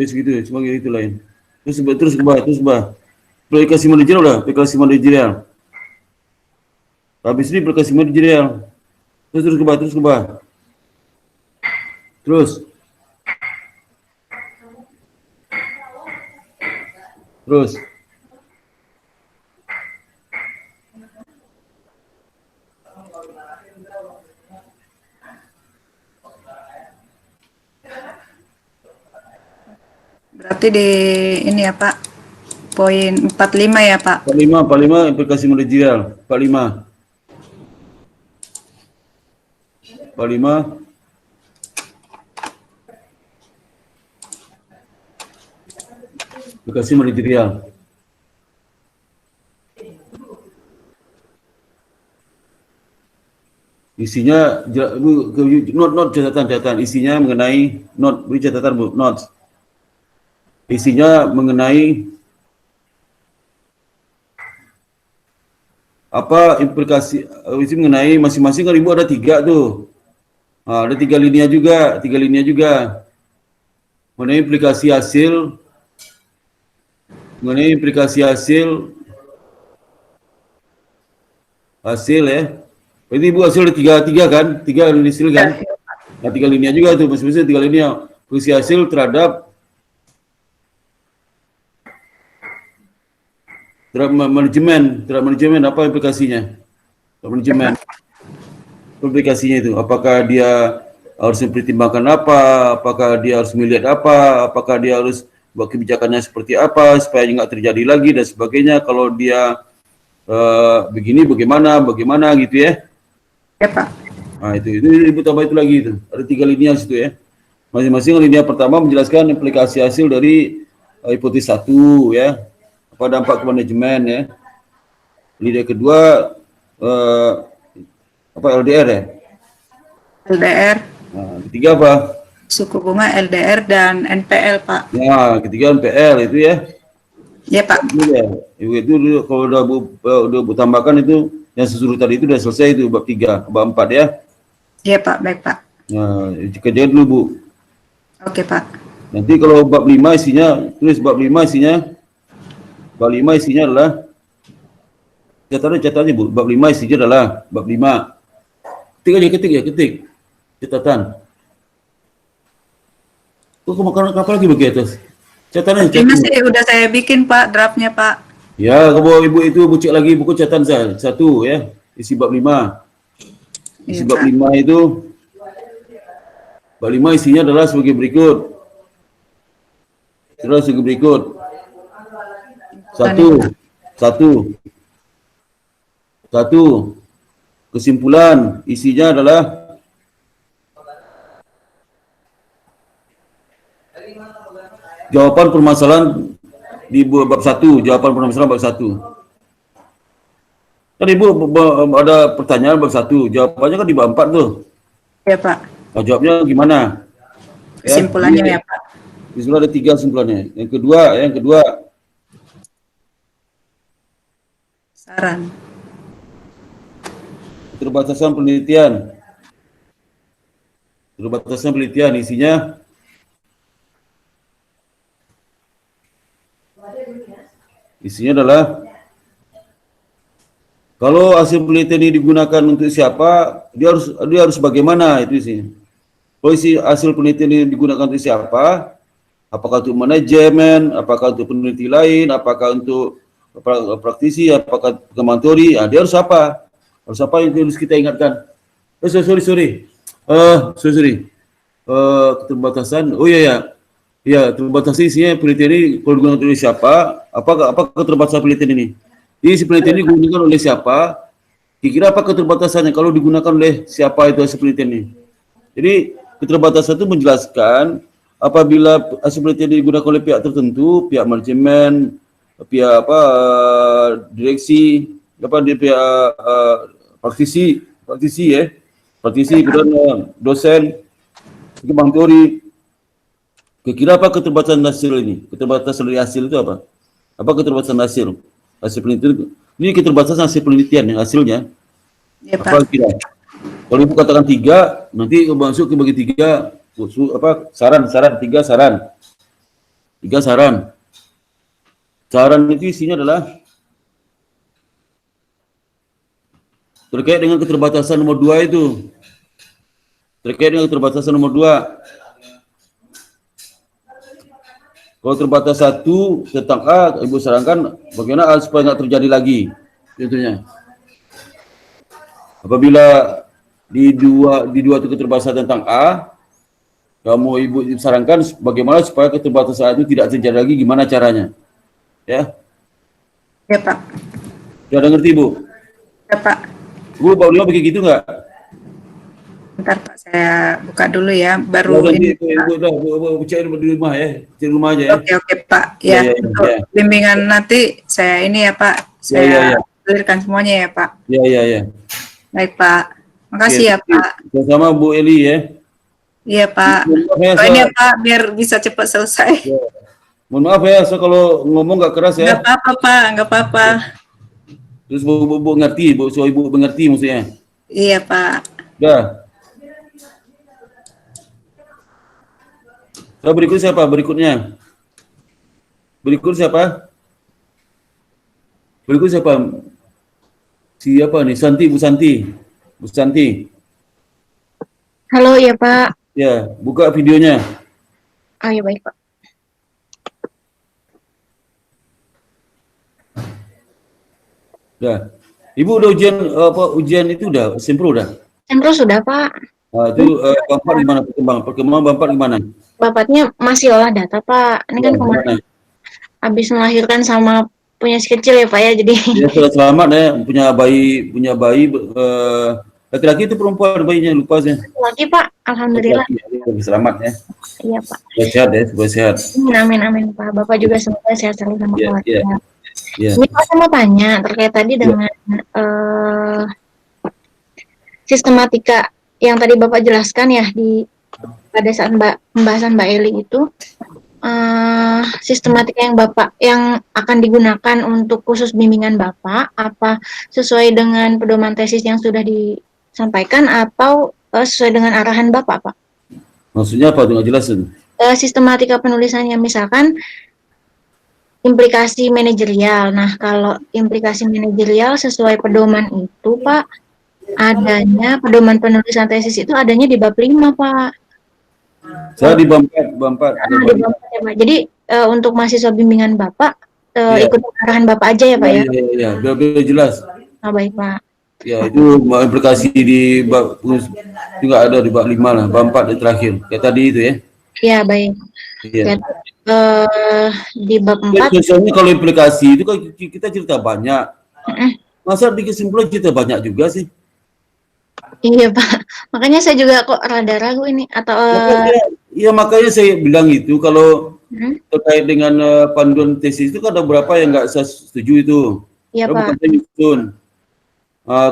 segitu, cuma gitu lain. Terus ke bawah. Aplikasi manajerial. Habis ini aplikasi manajerial. Terus ke bawah. Terus. Berarti di ini ya Pak, poin 45 ya Pak. 45 aplikasi manajerial. 45 aplikasi manajerial. Isinya not catatan. Isinya mengenai beri catatan Bu, notes. Isinya mengenai apa implikasi, isi mengenai masing-masing kan ibu ada 3 tuh. Ada 3 linia juga. Mengenai implikasi hasil ya. Berarti ibu hasil ada 3 kan? 3 hasil kan? Nah, 3 linia juga tuh, masing-masing 3 linia. Implikasi hasil terhadap manajemen apa implikasinya? Manajemen. Implikasinya itu, apakah dia harus mempertimbangkan apa? Apakah dia harus melihat apa? Apakah dia harus buat kebijakannya seperti apa supaya nggak terjadi lagi dan sebagainya. Kalau dia begini bagaimana gitu ya. Ya Pak. Nah itu ibu tambah itu lagi itu. Ada 3 linia situ ya. Masing-masing linia pertama menjelaskan implikasi hasil dari hipotesis 1 ya. Apa dampak ke manajemen ya. Linia kedua apa LDR ya? LDR, Nah, ketiga apa? suku bunga LDR dan NPL Pak. Nah, ketiga NPL itu ya. Ya Pak. Ya, itu kalau udah bu tambahkan itu yang sesuruh tadi itu udah selesai itu bab 3, bab 4 ya. Ya Pak, baik Pak. Nah, kerjain dulu Bu. Oke Pak. Nanti kalau bab 5 isinya, tulis bab 5 isinya. Bab 5 isinya adalah catatan Bu. Bab 5 isinya adalah bab 5. Ketik. Catatan. Kok makan apa lagi begitu atas? Catatan. Ini sih udah saya bikin Pak, draftnya Pak. Ya, kalau ibu itu bucik lagi buku catatan saya. 1 ya, isi bab 5. Isi Iya, bab Pak. 5 itu, bab 5 isinya adalah sebagai berikut. Satu, kesimpulan isinya adalah jawaban permasalahan di bab 1, jawaban permasalahan bab 1. Kan Ibu ada pertanyaan bab 1, jawabannya kan di bab 4 tuh. Ya Pak. Nah, jawabnya gimana? Kesimpulannya ya Pak. Kesimpulan ada 3 kesimpulannya. Yang kedua Saran. keterbatasan penelitian isinya adalah kalau hasil penelitian ini digunakan untuk siapa, dia harus bagaimana itu isinya. Kalau hasil penelitian ini digunakan untuk siapa, apakah untuk manajemen, apakah untuk peneliti lain, apakah untuk praktisi, apakah kemantori, dia harus apa? Harus apa yang harus kita ingatkan? Sorry. Keterbatasan. Oh iya. Ya, keterbatasan isinya penelitian ini kalau digunakan oleh siapa? Apa keterbatasan penelitian ini? Jadi penelitian ini digunakan oleh siapa? Kira-kira apa keterbatasannya kalau digunakan oleh siapa itu hasil penelitian ini? Jadi keterbatasan itu menjelaskan apabila hasil penelitian ini digunakan oleh pihak tertentu, pihak manajemen, pihak direksi, pihak praktisi kemudian dosen, kemantori. Kira-kira apa keterbatasan hasil ini? Keterbatasan dari hasil itu apa? Apa keterbatasan hasil penelitian? Ini keterbatasan hasil penelitian yang hasilnya. Ya Apa Pak. kira? Kalau Ibu katakan 3, nanti masuk ke bagi 3 saran. 3 saran. Saran itu isinya adalah terkait dengan keterbatasan nomor 2 itu. Kalau terbatas 1 tentang A, Ibu sarankan bagaimana supaya nggak terjadi lagi. Contohnya, apabila di dua itu keterbatasan tentang A, Ibu sarankan bagaimana supaya keterbatasan itu tidak terjadi lagi, gimana caranya? Ya. Ya Pak. Sudah ngerti Bu? Ya Pak. Bu, Pak Ulio begitu nggak? Bentar Pak, saya buka dulu ya. Baru Udah, ini. Bu cek di rumah ya. Cek rumah aja ya. Oke Pak. Ya, untuk bimbingan nanti saya ini ya Pak. Saya clearkan semuanya ya Pak. Iya. Baik Pak. Makasih ya Pak. Sama Bu Eli ya. Iya Pak. Ini ya Pak, biar bisa cepat selesai. Ya. Mohon maaf ya, kalau ngomong nggak keras ya. Nggak apa-apa Pak, nggak apa-apa. Terus Bu ngerti, Ibu mengerti maksudnya. Iya Pak. Dah. Berikutnya siapa? Siapa nih? Bu Santi. Halo ya Pak. Ya, buka videonya. Oh ya baik Pak. Udah. Ibu udah ujian itu udah, sempro udah. Sempro sudah Pak. Itu Bampat gimana perkembangan Bampat gimana? Bapaknya masih olah data, Pak. Ini Ya, kan kemarin gimana? habis melahirkan sama punya si kecil ya, Pak ya. Jadi Dia sudah selamat ya, punya bayi laki-laki itu perempuan bayinya lupa saya. lagi, Pak. Alhamdulillah. Laki-laki ya, lebih selamat ya. Iya, Pak. Supaya sehat ya, supaya sehat. Amin, amin, Pak. Bapak juga semoga sehat selalu sama Iya, iya, keluarga. iya. Ini Pak saya mau tanya terkait tadi Iya. dengan sistematika yang tadi Bapak jelaskan ya pada saat pembahasan Mbak Eli itu, sistematika yang akan digunakan untuk khusus bimbingan Bapak apa sesuai dengan pedoman tesis yang sudah disampaikan atau sesuai dengan arahan Bapak, Pak? Maksudnya apa tuh, nggak jelasin? Sistematika penulisannya misalkan implikasi manajerial. Nah, kalau implikasi manajerial sesuai pedoman itu, Pak, adanya pedoman penulisan tesis itu adanya di bab 5, Pak. Saya di Bampat. Di bab 4 ya, Pak. Jadi untuk mahasiswa bimbingan Bapak Iya. ikut arahan Bapak aja ya, Pak ya. Iya, biar jelas. Oh, baik, Pak. Ya, itu implikasi di bab juga ada di bab 5 lah, Bampat yang terakhir. Kayak tadi itu ya. Iya, baik. Iya. Ya, di bab 4 Biasanya kalau implikasi itu kan kita cerita banyak. Masa di kesimpulan cerita banyak juga sih? iya, Pak. Makanya saya juga kok rada ragu ini atau Makanya saya bilang itu kalau terkait dengan panduan tesis itu kan ada beberapa yang nggak saya setuju itu. iya, Bukan Pak. saya nyusun.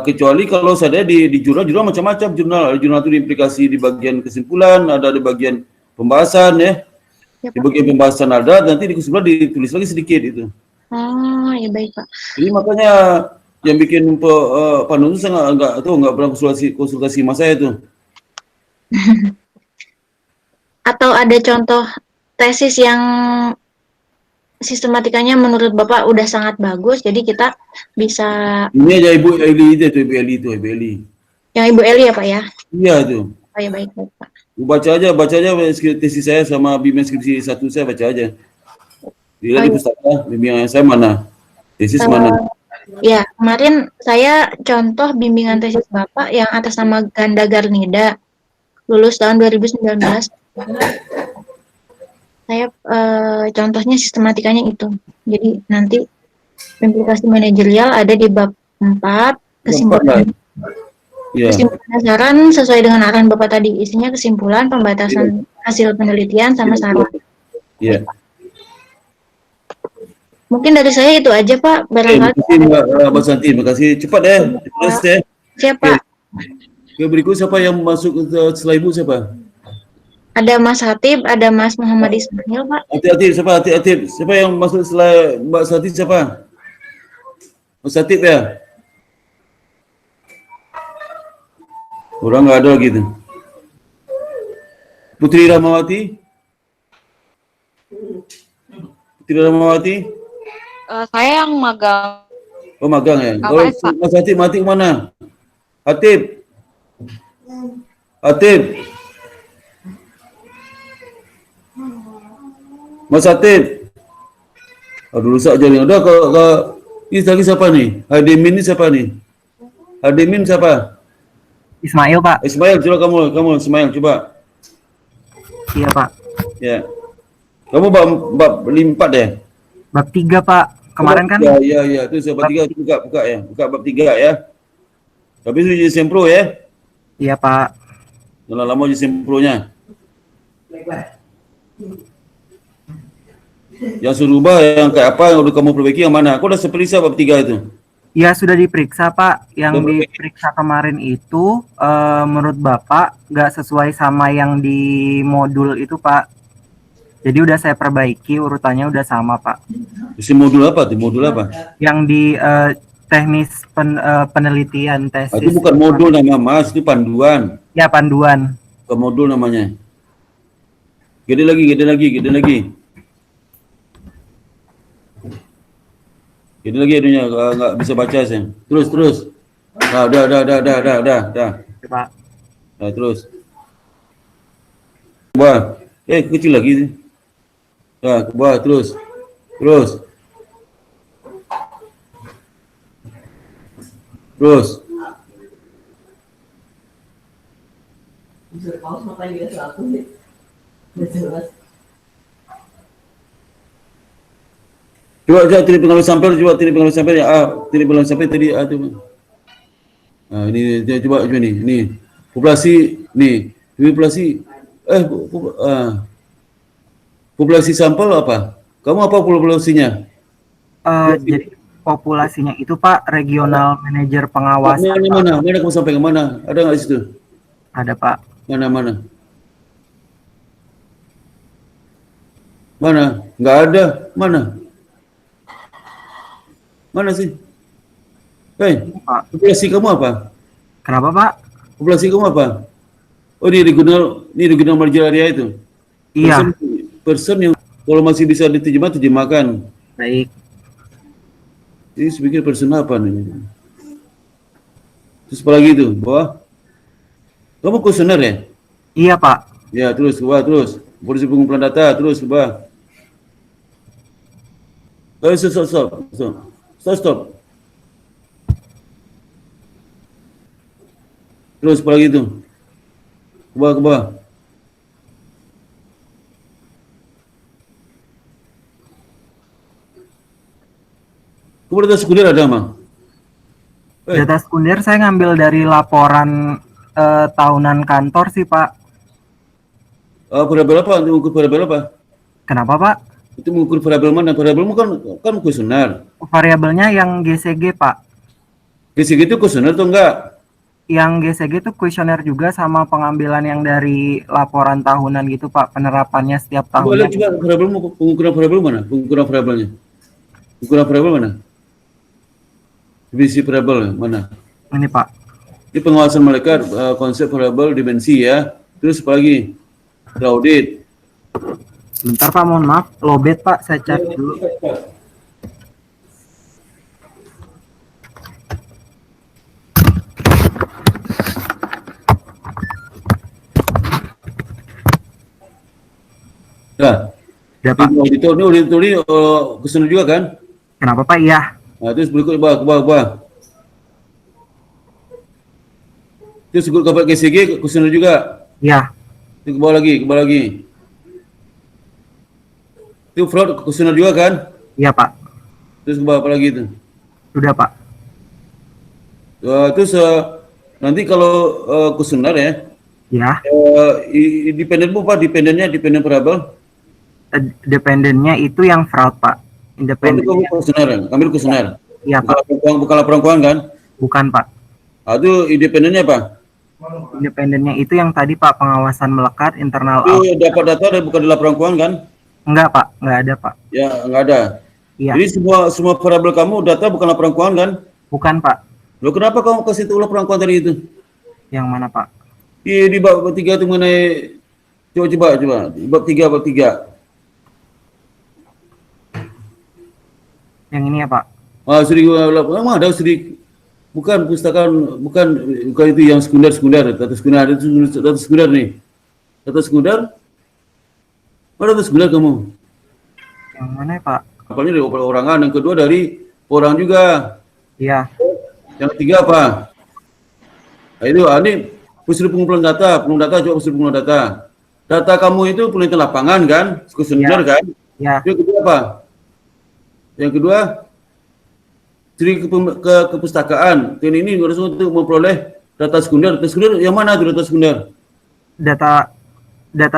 Kecuali kalau saya di jurnal macam-macam jurnal. Jurnal itu diimplikasi di bagian kesimpulan, ada di bagian pembahasan ya. Ya, Di Pak. bagian pembahasan ada, nanti di kesimpulan ditulis lagi sedikit itu. Oh, ya baik, Pak. Jadi makanya yang bikin panduan itu saya nggak pernah konsultasi sama saya itu. Atau ada contoh tesis yang sistematikanya menurut Bapak udah sangat bagus, jadi kita bisa Ini aja Ibu Eli itu, Ibu Eli. yang Ibu Eli ya, Pak ya? Iya itu. Oh ya, baik, Pak. Baca aja tesis saya sama bimbingan skripsi 1 saya baca aja. Dilihat di pustaka bimbingan saya mana, tesis mana. Ya, kemarin saya contoh bimbingan tesis Bapak yang atas nama Ganda Garnida, lulus tahun 2019. Saya contohnya sistematikanya itu. Jadi nanti implikasi manajerial ada di bab 4, kesimpulan. Ya. Kesimpulan saran sesuai dengan arahan Bapak tadi, isinya kesimpulan, pembatasan hasil penelitian, sama saran. Iya. Mungkin dari saya itu aja, Pak. Barangkali. Terima kasih Mbak Santi, terima kasih. Cepat ya, terus ya. Siapa? Oke, berikut siapa yang masuk setelah Ibu siapa? Ada Mas Hatib, ada Mas Muhammad Ismail, Pak. Hati-hati, siapa yang masuk setelah Mbak Santi siapa? Mas Hatib ya? Orang nggak ada lagi tuh. Putri Rahmawati? Saya yang magang. Oh, magang ya. Kalau Mas Hatib mati kemana? Hatib. Mas Hatib. Aduh, rusak jadi. Udah ini lagi siapa nih? Hadimin ini siapa nih? Hadimin siapa? Ismail, Pak. Ismail, coba kamu Ismail, coba. Iya, Pak. Ya. Kamu bab 4 ya? Bab 3, Pak. Kemarin kan? Iya. Itu bab 3 buka ya. Buka bab 3 ya. Tapi itu jadi sempro ya? Iya, Pak. Jangan lama jadi sempronya. Yang suruh ubah yang kayak apa yang udah kamu perbaiki yang mana? Aku udah seperiksa bab 3 itu. Ya, sudah diperiksa, Pak. Yang diperiksa kemarin itu menurut Bapak nggak sesuai sama yang di modul itu, Pak. Jadi udah saya perbaiki, urutannya udah sama, Pak. Isi modul apa tuh? Modul apa? Yang di teknis penelitian tesis. Itu bukan modul nama Mas, itu panduan. Ya, panduan. Bukan modul namanya. Gede lagi. Gede lagi adunya, nggak bisa baca saya. Terus. Nah, udah. Pak. Nah, terus. Wah, kecil lagi. Nah, ke bawah, terus. apa juga selaku jelas. Coba tilik pengambil sampel, coba tilik pengambil sampel ya. Tilik pengambil sampel tadi tu. Ini coba ni. Populasi ni. Populasi populasi sampel apa? Kamu apa populasinya? Jadi populasinya itu Pak regional manajer pengawasan. Mana kamu sampai ke mana? Ada nggak di situ? Ada Pak. Mana? Nggak ada. Mana sih? Pak. Populasi kamu apa? Kenapa Pak? Populasi kamu apa? Oh, ini regional manager area itu. Iya. Person yang kalau masih bisa terjemahkan. Baik. Ini sepikir person apa nih? Terus apa lagi itu? Bawah? Kamu kuesioner ya? Iya Pak. Ya, terus ke bawah, terus. Polisi pengumpulan data, terus ke bawah. Stop. Terus apa lagi itu? Ke bawah. Kemudian data sekunder ada, Mang? Data sekunder saya ngambil dari laporan tahunan kantor sih Pak. Variabel apa? Untuk mengukur variabel apa? Kenapa Pak? Itu mengukur variabel mana? Variabelmu kan kuesioner. Variabelnya yang GCG Pak. GCG itu kuesioner atau enggak? Yang GCG itu kuesioner juga sama pengambilan yang dari laporan tahunan gitu Pak, penerapannya setiap tahunnya. Coba variabelmu, pengukuran variabel mana? Pengukuran variabelnya. Pengukuran variabel mana? Definisi variabel mana? Ini Pak. Ini pengawasan mereka konsep variabel dimensi ya. Terus apa lagi? Audit. Bentar Pak, mohon maaf. Lobet Pak, saya cek dulu. Ya Pak. Auditor ini kuesioner juga kan? Kenapa Pak? Iya. Nah, terus berikut ke bawah. Terus ikut kabar GCG kuesioner juga. Iya. Itu ke bawah lagi. Itu fraud kuesioner juga kan? Iya Pak. Terus ke bawah apa lagi itu? Sudah Pak. Terus nanti kalau kuesioner ya. Ya. Independenmu Pak, dependen variabel. Dependennya itu yang fraud Pak. Independen. Kamu kuesioner, ambil kuesioner. Iya Pak. Bukan laporan keuangan kan? Bukan Pak. Itu independennya apa? Independennya itu yang tadi Pak, pengawasan melekat internal. Itu dapat data dan bukan di laporan keuangan kan? Enggak Pak, enggak ada Pak. Ya, enggak ada. Iya. Jadi semua variabel kamu data bukan laporan keuangan kan? Bukan Pak. Loh, kenapa kamu kasih itu laporan keuangan tadi itu? Yang mana Pak? Di bab 3 itu mengenai coba di bab 3. Yang ini ya Pak. Memang ada studi, bukan pustakaan, bukan itu yang sekunder, data sekunder, itu data sekunder nih. Data sekunder? Mana data sekunder kamu? Yang mana ya Pak? Apalagi dari perorangan, yang kedua dari orang juga. Iya. Yang ketiga apa? Nah, itu ini prosedur pengumpulan data, coba prosedur pengumpulan data. Data kamu itu penelitian lapangan kan, sekunder kan? Iya. Yang kedua apa? Yang kedua, studi ke kepustakaan. Dan ini harus untuk memperoleh data sekunder. Data sekunder yang mana itu data sekunder? Data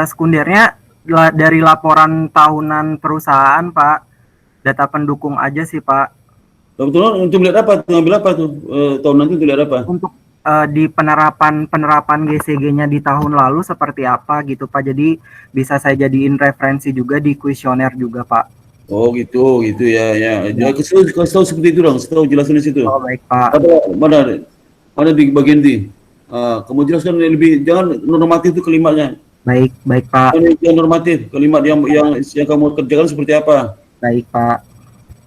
sekundernya dari laporan tahunan perusahaan Pak. Data pendukung aja sih Pak. Untuk melihat apa? Ngambil apa tuh? Tahunan itu lihat apa? Untuk di penerapan GCG-nya di tahun lalu seperti apa gitu Pak. Jadi bisa saya jadiin referensi juga di kuesioner juga Pak. Oh gitu ya. Kasih tahu seperti itu dong, tahu jelasin di situ. Oh baik Pak. Mana di bagian di? Kamu jelaskan lebih, jangan normatif itu kalimatnya. Baik Pak. Yang normatif, kalimat yang kamu kerjakan seperti apa? Baik Pak.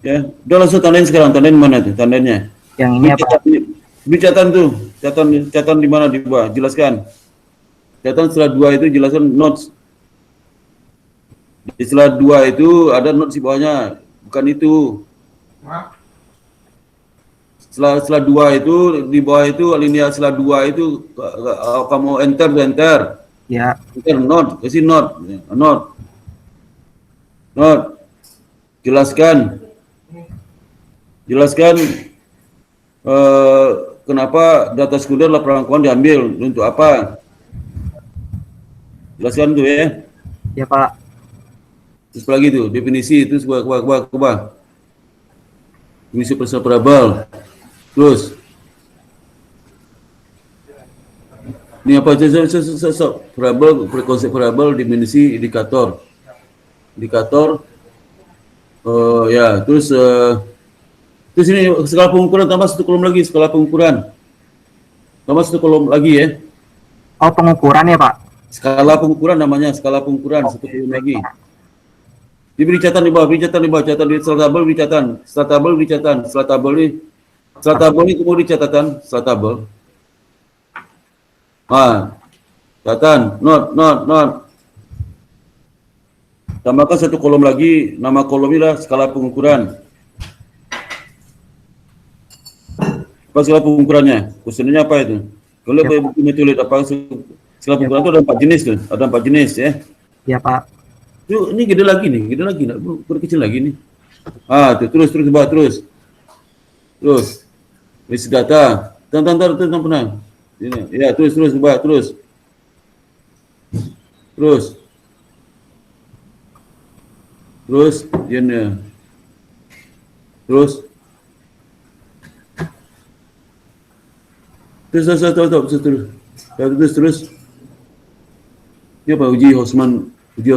Ya, udah langsung tandain sekarang. Tandain mana tuh? Tandanya. Yang ini apa? Ini catatan tuh. Catatan di mana di bawah? Jelaskan. Catatan setelah 2 itu jelaskan notes. Di setelah 2 itu ada notes di bawahnya. Bukan itu. Setelah 2 itu di bawah itu alinea setelah 2 itu kamu enter. Ya, Bukan not, kasih not, not, not. Jelaskan, jelaskan eh, kenapa data sekunder laporan keuangan diambil untuk apa? Jelaskan tuh ya. ya Pak. Terus apa lagi tuh definisi itu coba. Definisi personal variable. Terus ini apa aja variable, konsep variable, definisi, indikator. Indikator ya, terus ini skala pengukuran tambah satu kolom lagi, skala pengukuran. Tambah satu kolom lagi ya. Oh, pengukuran ya Pak? Skala pengukuran namanya, skala pengukuran satu kolom lagi. Diberi catatan di bawah, catatan di setelah tabel, beri catatan, setelah tabel, beri catatan, setelah tabel ini kemudian catatan, setelah tabel. Catatan, not. Tambahkan satu kolom lagi, nama kolom ini adalah skala pengukuran. Apa skala pengukurannya? Kuesionernya apa itu? Kalau buku metode apa skala pengukuran itu ada 4 jenis tuh, ada 4 jenis ya. Ya Pak. Yuk, ini gede lagi, nak kecil lagi nih. Terus coba terus. List data. Tenang. Ini, ya, terus coba terus. Ini. Terus. Ini apa uji Osman? Uji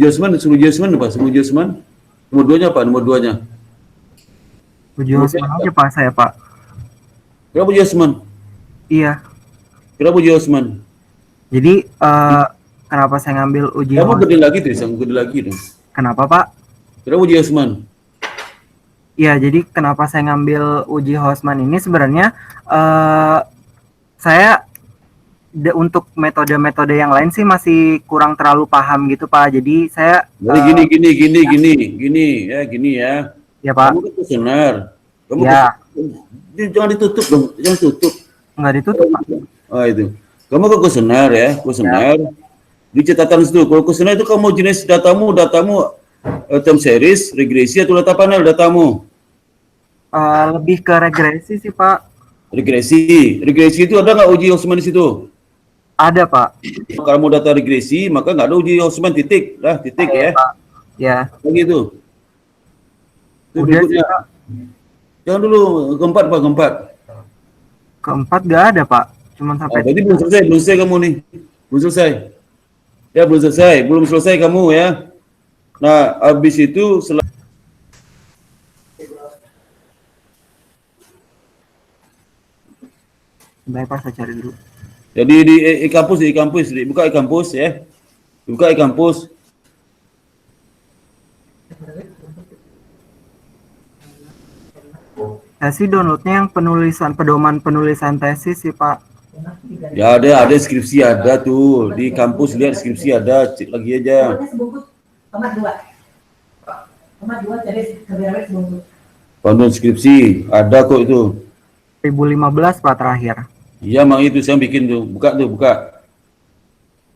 Osman apa? Nomor 2-nya apa? Nomor 2-nya. Uji Osman aja Pak saya Pak. Kenapa uji Osman? Iya. Kenapa uji Osman? Jadi kenapa saya ngambil uji Kamu Osman? gede lagi tuh. Kenapa Pak? Kenapa uji Osman? Iya, jadi kenapa saya ngambil uji Hosman ini sebenarnya saya untuk metode-metode yang lain sih masih kurang terlalu paham gitu Pak. Jadi saya Jadi gini ya. ya Pak. Kamu kan kuesioner. Ya. Jangan ditutup dong, jangan tutup. Nggak ditutup Pak. Itu. Kamu kan kuesioner ya, Di catatan situ. Kalau kuesioner itu kamu jenis datamu time series, regresi atau data panel datamu? Lebih ke regresi sih Pak. Regresi itu ada nggak uji Osman di situ? Ada Pak. Kalau mau data regresi maka nggak ada uji Osman titik ya. Pak. Ya. Begitu. Udah sih, Pak. Jangan dulu keempat. Keempat nggak ada Pak. Cuman sampai. Berarti belum selesai kamu nih. Belum selesai kamu ya. Nah, habis itu Baik Pak, saya cari dulu. jadi di e-kampus, buka e-kampus ya. Buka e-kampus. Saya sih downloadnya yang pedoman penulisan tesis sih Pak. Ya ada skripsi ada tuh di kampus, lihat skripsi ada, cek lagi aja. Jadi kebenaran sebungkus. Panduan skripsi ada kok itu. 2015 Pak terakhir. Iya, mang itu saya bikin tuh.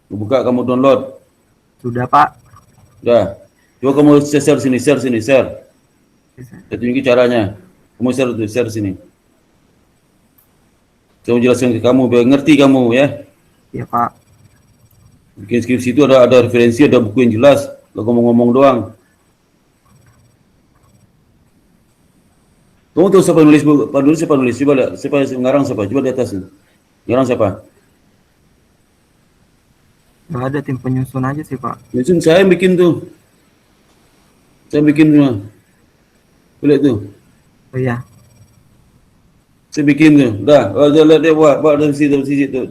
Buka kamu download. Sudah Pak. Udah. Coba kamu share sini. Saya tunjukin caranya. Kamu share sini. Saya mau jelaskan ke kamu biar ngerti kamu ya. Iya Pak. Bikin skripsi itu ada referensi, ada buku yang jelas. Kalau ngomong-ngomong doang. Kamu tahu siapa nulis? Coba lihat. Siapa yang ngarang siapa? Coba di atas. Ngarang siapa? Nggak ada, tim penyusun aja sih Pak. Penyusun saya yang bikin tuh. Saya bikin semua. Lihat tuh. Oh iya. Saya bikin tuh. Dah. Lihat dia buat dari sisi tuh.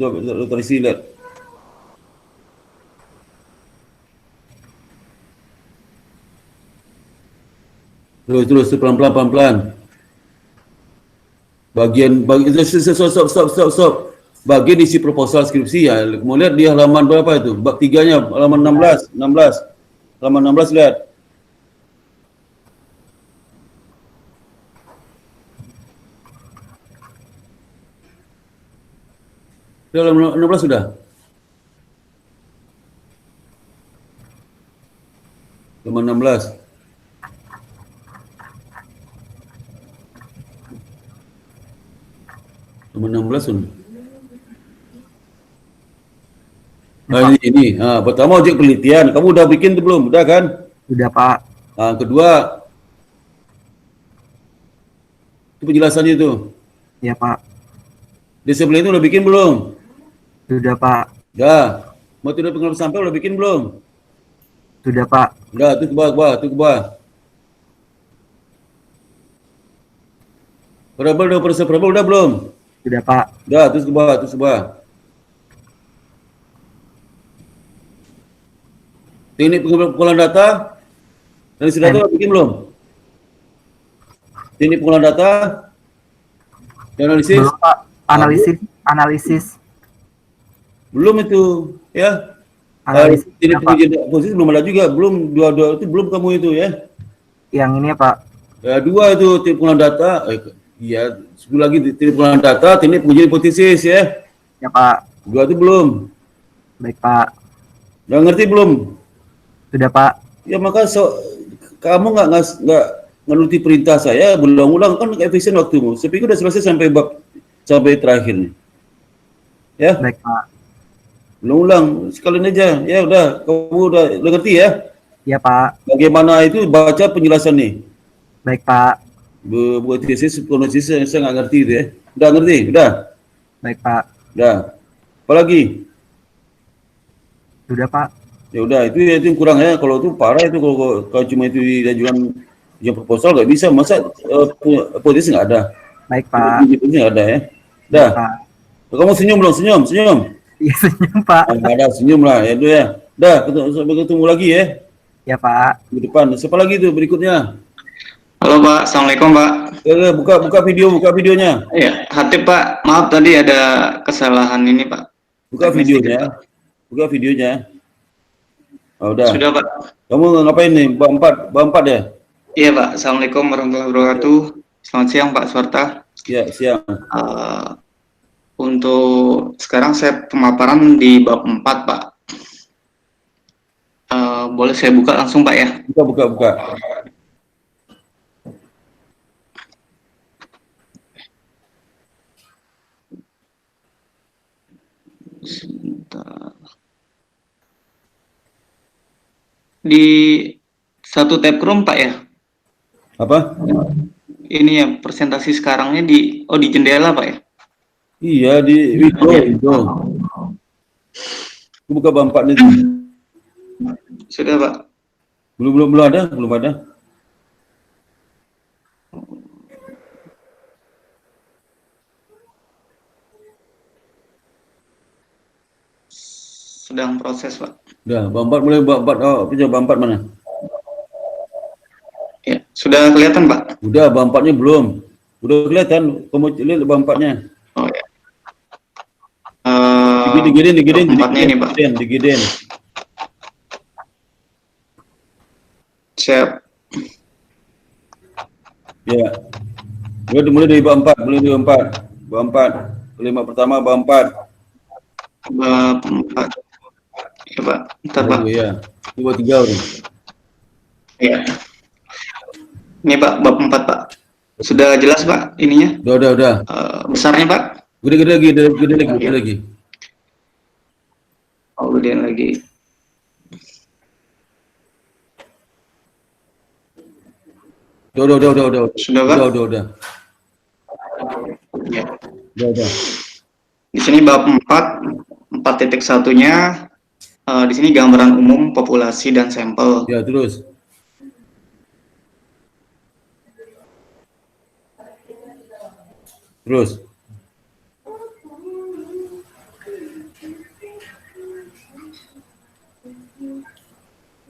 Dari sisi lihat. Terus pelan-pelan. Bagian stop. Bagian isi proposal skripsi ya. Mau lihat di halaman berapa itu? Bab 3-nya halaman 16. Halaman 16 lihat. Halaman 16 sudah. 16. Nomor 16 tuh. Nah, ini. Pertama objek penelitian. Kamu udah bikin tuh belum? Udah kan? Udah Pak. Nah, kedua, itu penjelasannya itu. Ya Pak. Disiplin itu udah bikin belum? Sudah Pak. Udah. Metode pengambilan sampel udah bikin belum? Sudah Pak. Udah, itu ke bawah, itu ke bawah. Variabel udah belum? Sudah Pak. Udah, terus ke bawah, terus ke bawah. Teknik pengumpulan data, analisis data udah bikin belum? Teknik pengumpulan data, dan analisis? Belum Pak. Analisis. Belum itu, ya. Analisis. Teknik Pak. pengujian posisi belum ada juga, belum dua itu belum kamu itu ya. Yang ini ya Pak. Ya, dua itu teknik pengumpulan data, iya, sebelum lagi teknik pengumpulan data, teknik pengujian hipotesis ya. Ya Pak. Dua itu belum. Baik Pak. Udah ngerti belum? Sudah Pak. Ya maka kamu nggak menuruti perintah saya berulang-ulang, kan efisien waktumu. Saya pikir udah selesai sampai terakhir nih. Ya, Baik Pak. ulang-ulang sekalian aja. Ya udah, kamu udah ngerti ya? Ya Pak. Bagaimana itu baca penjelasan nih? Baik Pak. Buat tesis, pronosis saya nggak ngerti itu ya. Udah ngerti? Udah? Baik Pak. Udah. Apalagi? Sudah Pak. Ya udah, itu yang kurang ya. Kalau itu parah itu kalau cuma itu diajukan yang proposal nggak bisa. Masa hipotesis nggak ada? Baik Pak. Hipotesis nggak ada ya. Udah. Pak. Kamu senyum belum? Senyum. Iya senyum Pak. Nggak ada senyum lah ya itu ya. Udah, sampai ketemu lagi ya. Ya Pak. Di depan. Siapa lagi tuh berikutnya? Halo Pak, Assalamualaikum Pak. Ya, buka videonya. Iya, Hatip Pak, maaf tadi ada kesalahan ini Pak. Buka videonya. Buka videonya. Oh, udah. Sudah Pak. Kamu ngapain nih? Bab 4 ya? Iya Pak, Assalamualaikum warahmatullahi wabarakatuh. Selamat siang Pak Suarta. Ya, siang. Untuk sekarang saya pemaparan di bab 4 Pak. Boleh saya buka langsung Pak ya? Buka. Sebentar. Di satu tab Chrome Pak ya? Apa? Ini ya presentasi sekarangnya di jendela Pak ya? Iya, di video. Buka bab 4 nih. Sudah Pak. Belum ada. Sedang proses Pak. Udah, bab 4 mulai bab 4. Oh, bab 4 mana? Ya, sudah kelihatan Pak? Udah, bab 4-nya belum. Udah kelihatan, kamu lihat bab 4-nya. Oh ya. Digedein. Tempatnya ini Pak. Digedein. Siap. Ya. Mulai dari bab 4. Bab 4. Kalimat pertama bab 4. Bab 4. Ya Pak, bentar Pak. Ya. Ini bab 3 udah. Ya. Ini Pak, bab 4 Pak. Sudah jelas Pak ininya? Udah. Besarnya Pak? Gede lagi. Oh, gedean lagi. Udah. Sudah Pak? Udah. Ya. Udah. Di sini bab 4.1-nya di sini gambaran umum populasi dan sampel. Ya, terus.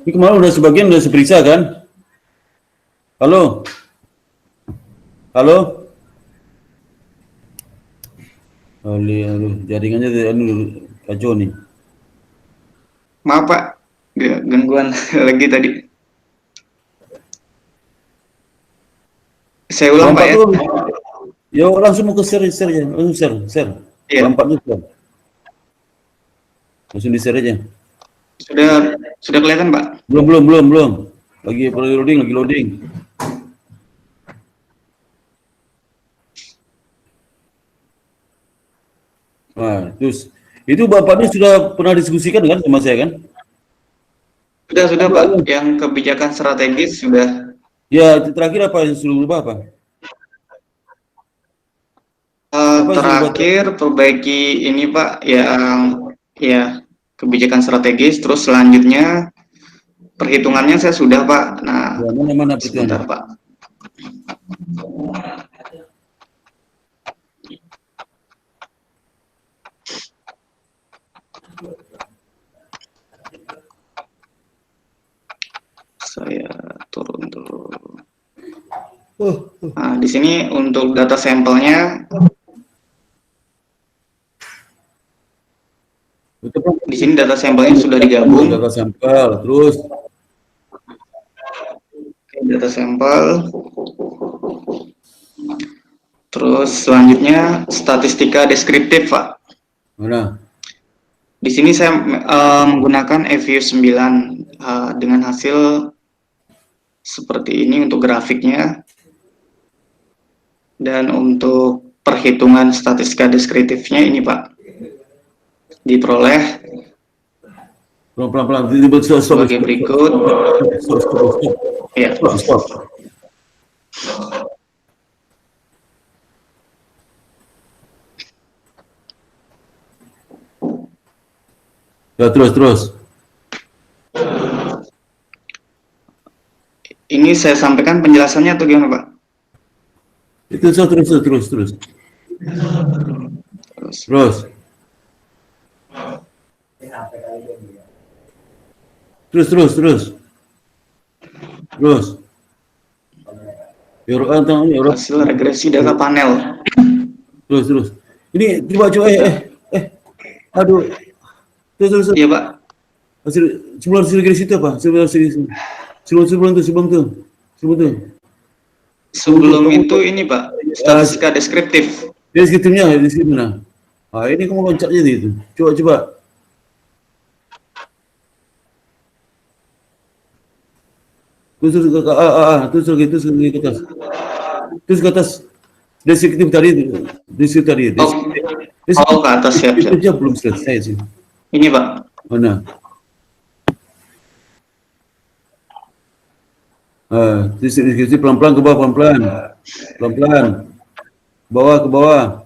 Ini kemarin udah sebagian udah seperiksa kan? Halo? Aduh, jaringannya kacau nih. Maaf Pak, gangguan lagi tadi. Saya ulang Pak ya. Ya langsung mau ke share aja, langsung share. Iya. Lampaknya share. Langsung di share aja. Sudah kelihatan Pak? Belum. Lagi loading, lagi loading. Nah, terus itu bapaknya sudah pernah diskusikan kan sama saya kan? Sudah Pak. Yang kebijakan strategis sudah. Ya, itu terakhir apa yang sudah berubah apa? Terakhir perbaiki ini Pak, yang ya kebijakan strategis. Terus selanjutnya perhitungannya saya sudah Pak. Nah, Ya, mana sebentar perhitungannya? Pak. Saya turun dulu. Nah, di sini untuk data sampelnya, di sini data sampelnya sudah digabung. Data sampel, terus Data sampel. Terus selanjutnya statistika deskriptif, Pak. mana? Di sini saya menggunakan EView 9 dengan hasil seperti ini untuk grafiknya. Dan untuk perhitungan statistika deskriptifnya ini Pak, diperoleh Pelan-pelan, sebagai berikut. Ya. Stop. Ya, terus. Ini saya sampaikan penjelasannya atau gimana Pak? Itu terus. Terus. Hasil regresi data panel. Terus. Ini coba aduh. Terus. Iya Pak. Sebelum regresi itu apa? Sebelum itu. Sebelum itu ini Pak, statistika deskriptif. Deskriptifnya di sini mana? Ah, ini kamu loncat jadi itu. Coba. Terus ke atas. Terus ke atas. Deskriptif tadi. Oh, ke atas siap. Deskriptifnya belum selesai sih. Ini Pak. Mana? Deskripsi pelan-pelan ke bawah, pelan-pelan. Ke bawah.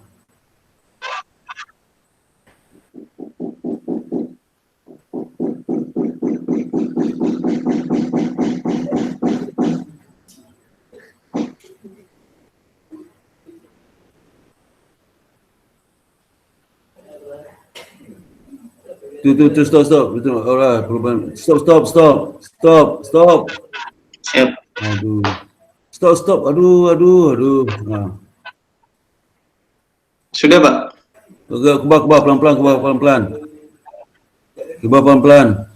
Tuh, stop. Betul. Alright, perubahan. Stop. Siap. Aduh. Stop. Aduh. Nah. Sudah Pak. Ke bawah pelan-pelan. Ke bawah pelan-pelan. Pelan-pelan.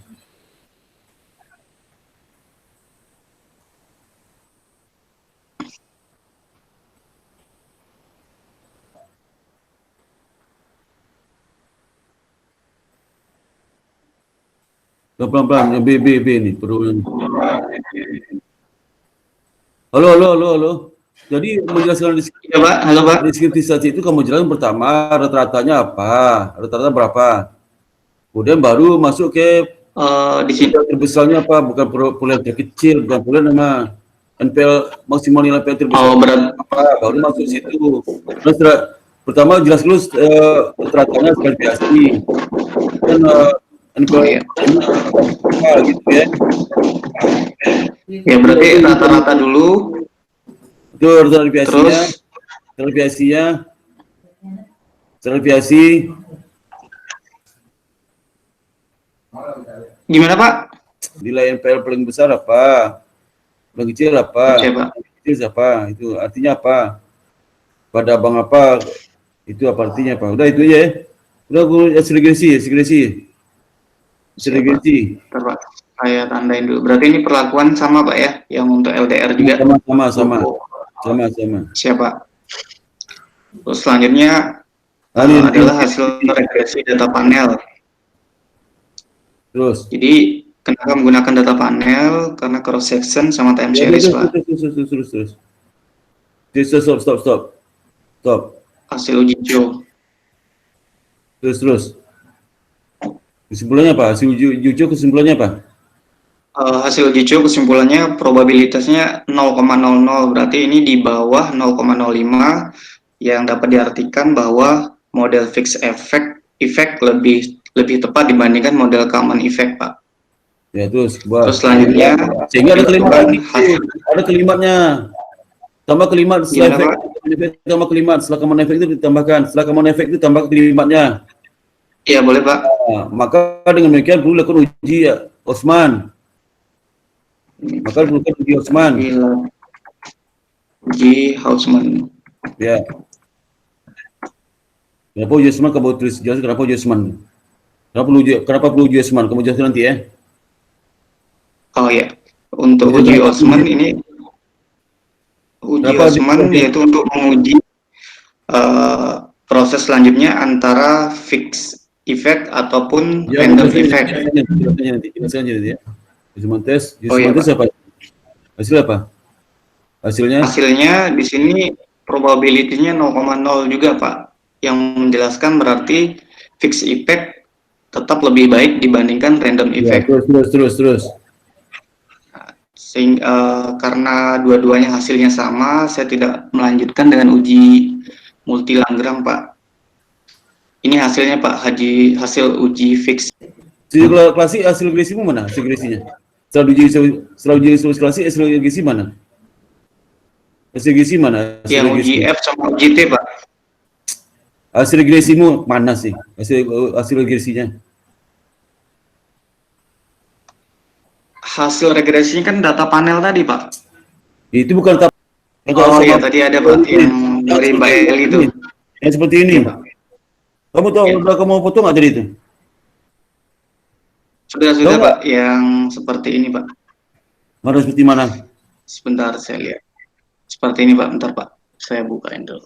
B ni perlu. Halo. Jadi menjelaskan Ya Pak, halo Pak. deskriptisasi itu kamu jelaskan pertama rata-ratanya apa? Rata-rata berapa? Kemudian baru masuk ke Di sini terbesarnya apa? Bukan pulau terkecil, bukan pulau nama NPL maksimal nilai NPL terbesar. Apa? Baru masuk situ. Terus pertama jelas dulu rata-ratanya sekali biasi. Dan NPL gitu ya. Ya berarti rata-rata dulu. Itu biasi. Gimana Pak? Nilai NPL paling besar apa? Paling kecil apa? Oke, Pak. Paling kecil siapa? Itu artinya apa? Pada abang apa? Itu apa artinya Pak? Udah itu aja ya. Udah aku segresi. Bentar, Pak. Saya tandain dulu. Berarti ini perlakuan sama Pak ya? Yang untuk LDR juga? Sama. Siapa? Terus selanjutnya adalah hasil regresi data panel. Terus. Jadi Kenapa menggunakan data panel? Karena cross section sama time Ya, series, Pak. Stop. Hasil uji Jo. Terus. Kesimpulannya apa? Hasil uji kesimpulannya apa? Hasil uji Jo kesimpulannya probabilitasnya 0,00, berarti ini di bawah 0,05, yang dapat diartikan bahwa model fixed effect lebih tepat dibandingkan model common effect, Pak. Ya, terus Selanjutnya sehingga ada kalimat lagi. hasil. Ada kalimatnya. Tambah kalimat setelah Gimana, efek, tambah kalimat setelah common effect itu ditambahkan. Setelah common effect itu tambah kalimatnya. Iya, boleh, Pak. Nah, maka dengan demikian perlu dilakukan uji Osman. Maka perlu uji Osman. Uji Hausman. Ya. Kenapa uji Osman? Kamu tulis jelas kenapa uji Osman? Kenapa perlu uji Osman? Kamu jelaskan nanti ya. Oh ya, untuk uji Osman ini Osman yaitu untuk menguji proses selanjutnya antara fixed effect ataupun random effect. Jelaskan nanti ya. Osman tes Iya, apa? Hasil apa? Hasilnya di sini probability-nya 0,0 juga, Pak. Yang menjelaskan berarti fixed effect tetap lebih baik dibandingkan random effect. Ya, terus. Karena dua-duanya hasilnya sama, saya tidak melanjutkan dengan uji multi Lagrange, Pak. Ini hasilnya, Pak, hasil uji fix. Hasil klasik, hasil regresimu mana? Hasil regresinya? Setelah uji klasik, hasil regresi mana? Hasil regresi mana? Yang uji F sama uji T, Pak. Hasil regresimu mana sih? Hasil regresinya? Hasil regresinya kan data panel tadi, Pak. Itu bukan data. Oh iya, tadi ada, Pak, yang dari Mbak Eli itu. Yang seperti ini. Ya, Kamu tahu udah kamu foto nggak tadi itu? Sudah, Pak. Yang seperti ini, Pak. Mana seperti mana? Sebentar, saya lihat. Seperti ini, Pak. Bentar, Pak. Saya bukain dulu.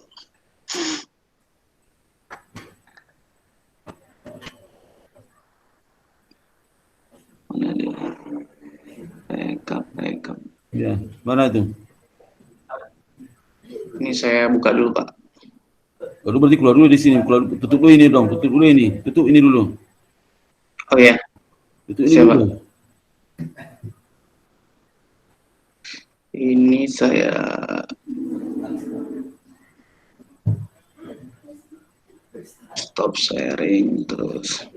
Mana dia? Rekap. Ya, mana itu? Ini saya buka dulu, Pak. Lalu berarti keluar dulu di sini, tutup dulu ini dong, tutup ini dulu. Oh ya. Tutup ini dulu. Ini saya stop sharing terus.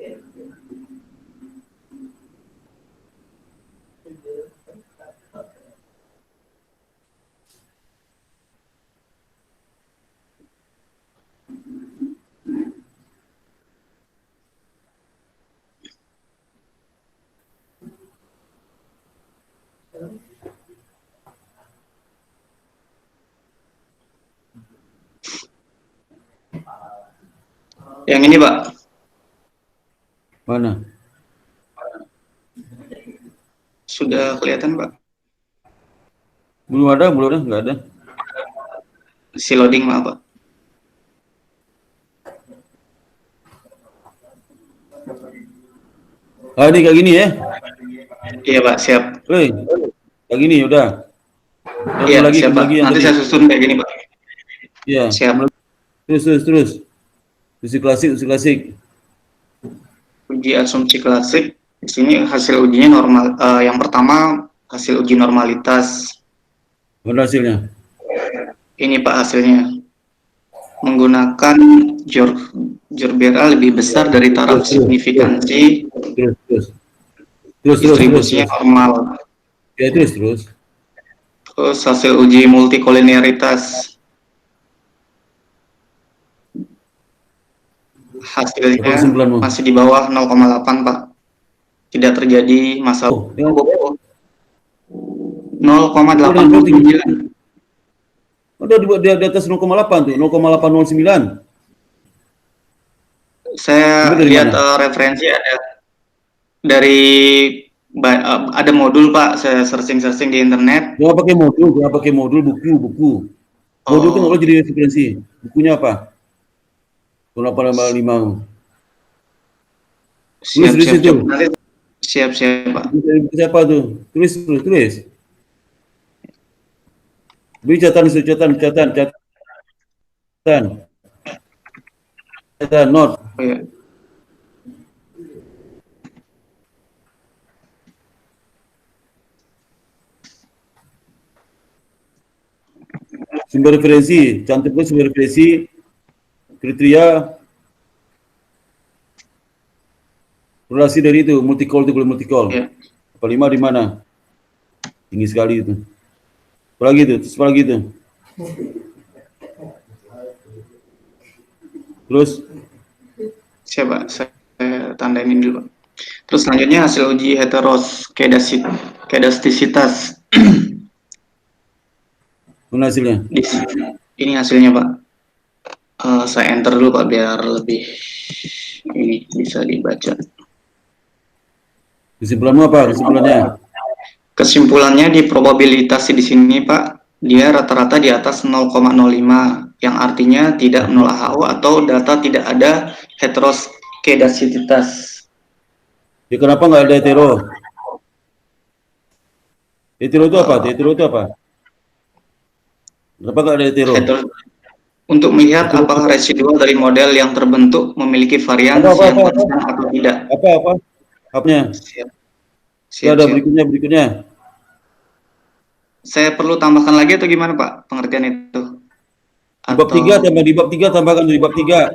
Yang ini, Pak. Mana? Sudah kelihatan, Pak? Belum ada, nggak ada. Si loading, maaf, Pak. Ini kayak gini ya? Iya, Pak, siap. Kayak gini udah. Iya, siap, Pak. Nanti saya susun kayak gini, Pak. Iya. Siap. Terus. Uji klasik. Uji asumsi klasik. Di sini hasil ujinya normal. Yang pertama hasil uji normalitas. Mana hasilnya? Ini, Pak, hasilnya. Menggunakan Gerbera lebih besar dari taraf signifikansi. Terus. Distribusinya normal. Ya, terus. Terus hasil uji multikolinearitas. Hasilnya masih di bawah 0,8, Pak. Tidak terjadi masalah. 0,809. Udah di atas 0,8 tuh, 0,809. Saya lihat referensi ada modul, Pak. Saya searching di internet. Jangan pakai modul, buku. Modul itu nggak jadi referensi. Bukunya apa? 0,85. Siap, Pak. Siapa tuh? Tulis. Beri catatan, note. Oh ya. Sumber referensi, cantumkan sumber referensi, kriteria, relasi dari itu, multi-call itu boleh multi-call. Ya. Apa 5 di mana? Tinggi sekali itu. Apalagi itu. Terus? Siap, Pak. Saya tandain ini dulu, Pak. Terus selanjutnya hasil uji heteroskedastisitas. Mana hasilnya? Ini hasilnya, Pak. Saya enter dulu, Pak, biar lebih ini bisa dibaca. Kesimpulanmu apa? Kesimpulannya di probabilitas di sini, Pak, dia rata-rata di atas 0,05, yang artinya tidak menolak HO atau data tidak ada heteroskedastisitas. Ya kenapa nggak ada hetero? Hetero itu apa? Kenapa nggak ada hetero? Untuk melihat apakah residual dari model yang terbentuk memiliki varian yang konstan atau tidak. Apanya? Siap. Ada berikutnya. Saya perlu tambahkan lagi atau gimana, Pak, pengertian itu? Di bab 3 tambahkan di bab 3.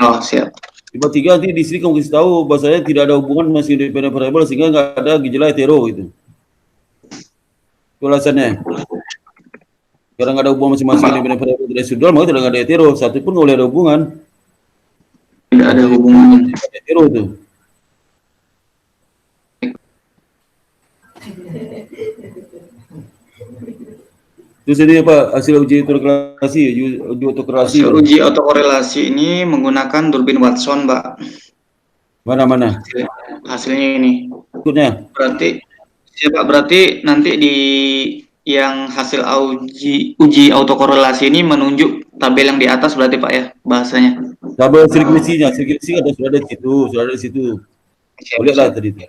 Oh, siap. Di bab 3 nanti di sini kamu kasih tahu bahwasanya tidak ada hubungan masih independent variable sehingga nggak ada gejala hetero gitu. Itu alasannya. Karena nggak ada hubungan masing-masing independent variable dari residual, maka tidak ada hetero. Satu pun boleh ada hubungan. Tidak ada hubungan. Hetero itu. Terus ini apa hasil uji autokorelasi? Hasil uji autokorelasi ini menggunakan durbin Watson, Pak. Mana? Hasilnya ini. Berikutnya. Berarti nanti di yang hasil uji autokorelasi ini menunjuk tabel yang di atas berarti, Pak, ya, bahasanya. Tabel sirkulasinya sudah ada di situ. Lihatlah tadi itu.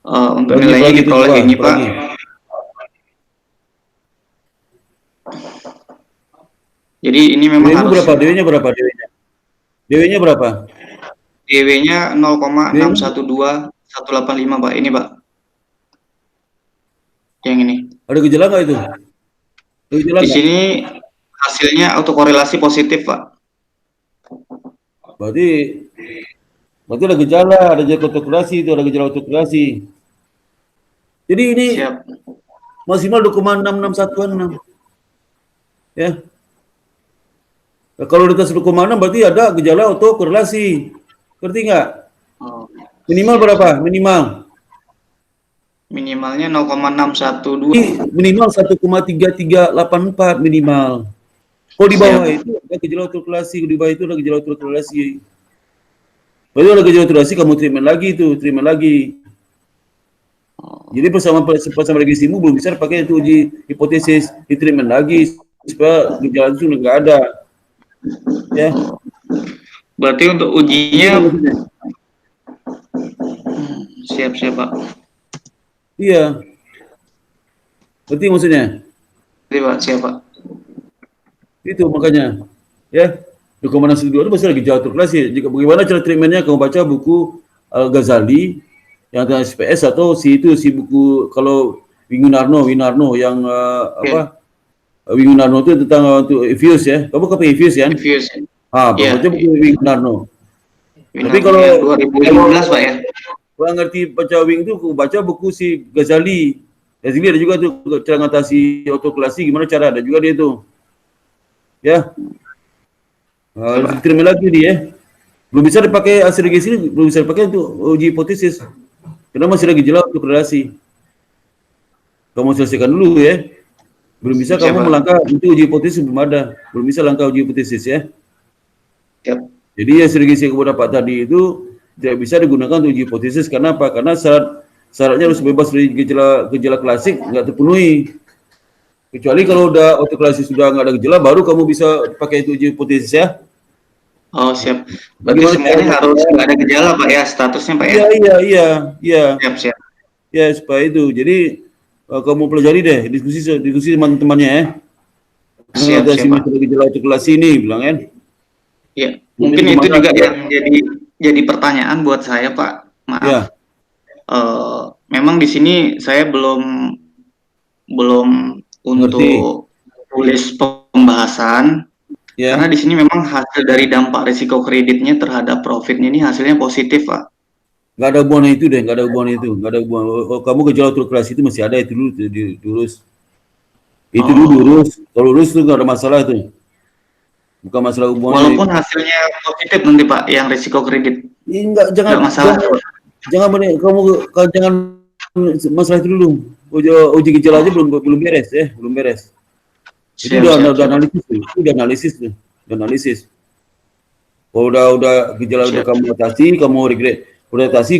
Untuk nilainya diperoleh ini, Pak. Jadi ini memang harus berapa? DW-nya berapa? DW-nya 0,612185, Pak. Ini, Pak. Yang ini. Ada gejala nggak itu? Di sini hasilnya autokorelasi positif, Pak. Berarti ada gejala, ada gejala autokorelasi. Jadi ini maksimal 2,6616. Ya. Nah, kalau di atas 2,6 berarti ada gejala autokorelasi. Ngerti nggak? Minimal berapa? Minimalnya 0,612. Minimal 1,3384 minimal. Kalau di bawah itu ada gejala autokorelasi, di bawah itu ada gejala autokorelasi. Baru ada gejala autokorelasi, kamu treatment lagi. Jadi bersama regresimu belum bisa pakai itu uji hipotesis, di treatment lagi supaya gejala itu nggak ada. Ya. Berarti untuk ujinya siap, Pak. Iya. Berarti maksudnya? Siap, Pak. Itu makanya. Ya. Rekomendasi kedua itu masih lagi jauh autokorelasi. Jika bagaimana cara treatmentnya, kamu baca buku Al-Ghazali yang tentang SPS atau si buku kalau Winarno yang Winarno itu tentang untuk Evius ya. Kamu pakai Evius ya? Evius. Baca buku Winarno. Tapi kalau 2015, Pak, ya. Kalau ngerti baca Wing itu, baca buku si Ghazali. Ghazali ada juga tuh cara ngatasi autokorelasi gimana cara, ada juga dia itu. Ya. Terima lagi dia. Belum bisa dipakai hasil regresi, belum bisa dipakai untuk uji hipotesis. Karena masih lagi jelas untuk relasi. Kamu selesaikan dulu ya. Belum bisa kamu melangkah untuk uji hipotesis, belum ada. Belum bisa langkah uji hipotesis ya. Siap. Jadi hasil regresi yang kamu dapat tadi itu tidak bisa digunakan untuk uji hipotesis. Karena apa? Karena syaratnya harus bebas dari gejala klasik, nggak terpenuhi. Kecuali kalau udah autokorelasi sudah nggak ada gejala, baru kamu bisa pakai itu uji hipotesis ya. Oh, siap. Berarti Bagaimana semuanya caranya? harus nggak ada gejala, Pak, ya, statusnya, Pak, ya? Iya. Siap, siap. Ya, supaya itu. Jadi kamu pelajari deh, diskusi teman-temannya ya. Siap, Ada siap, sini Pak. gejala artikulasi ini, bilang kan. Ya, Kemudian mungkin itu gimana? juga yang jadi pertanyaan buat saya, Pak. Maaf. Ya, Memang di sini saya belum ngerti. untuk tulis pembahasan karena Ya, di sini memang hasil dari dampak risiko kreditnya terhadap profitnya ini hasilnya positif, Pak. nggak ada hubungan itu deh, nggak ada hubungan itu, nggak ada hubungan. Kamu gejala artikulasi itu masih ada itu dulu diurus. Itu dulu Oh, diurus. Kalau urus itu nggak ada masalah itu. Bukan masalah hubungannya. walaupun hasilnya positif nanti, Pak, yang risiko kredit Enggak, nggak masalah. jangan masalah itu dulu. Uji gejala aja belum beres ya, belum beres. Itu Siap, siap, udah siap. analisis tuh. Itu udah analisis tuh. Udah analisis. Kalau udah gejala udah Siap. kamu atasi, kamu atasi,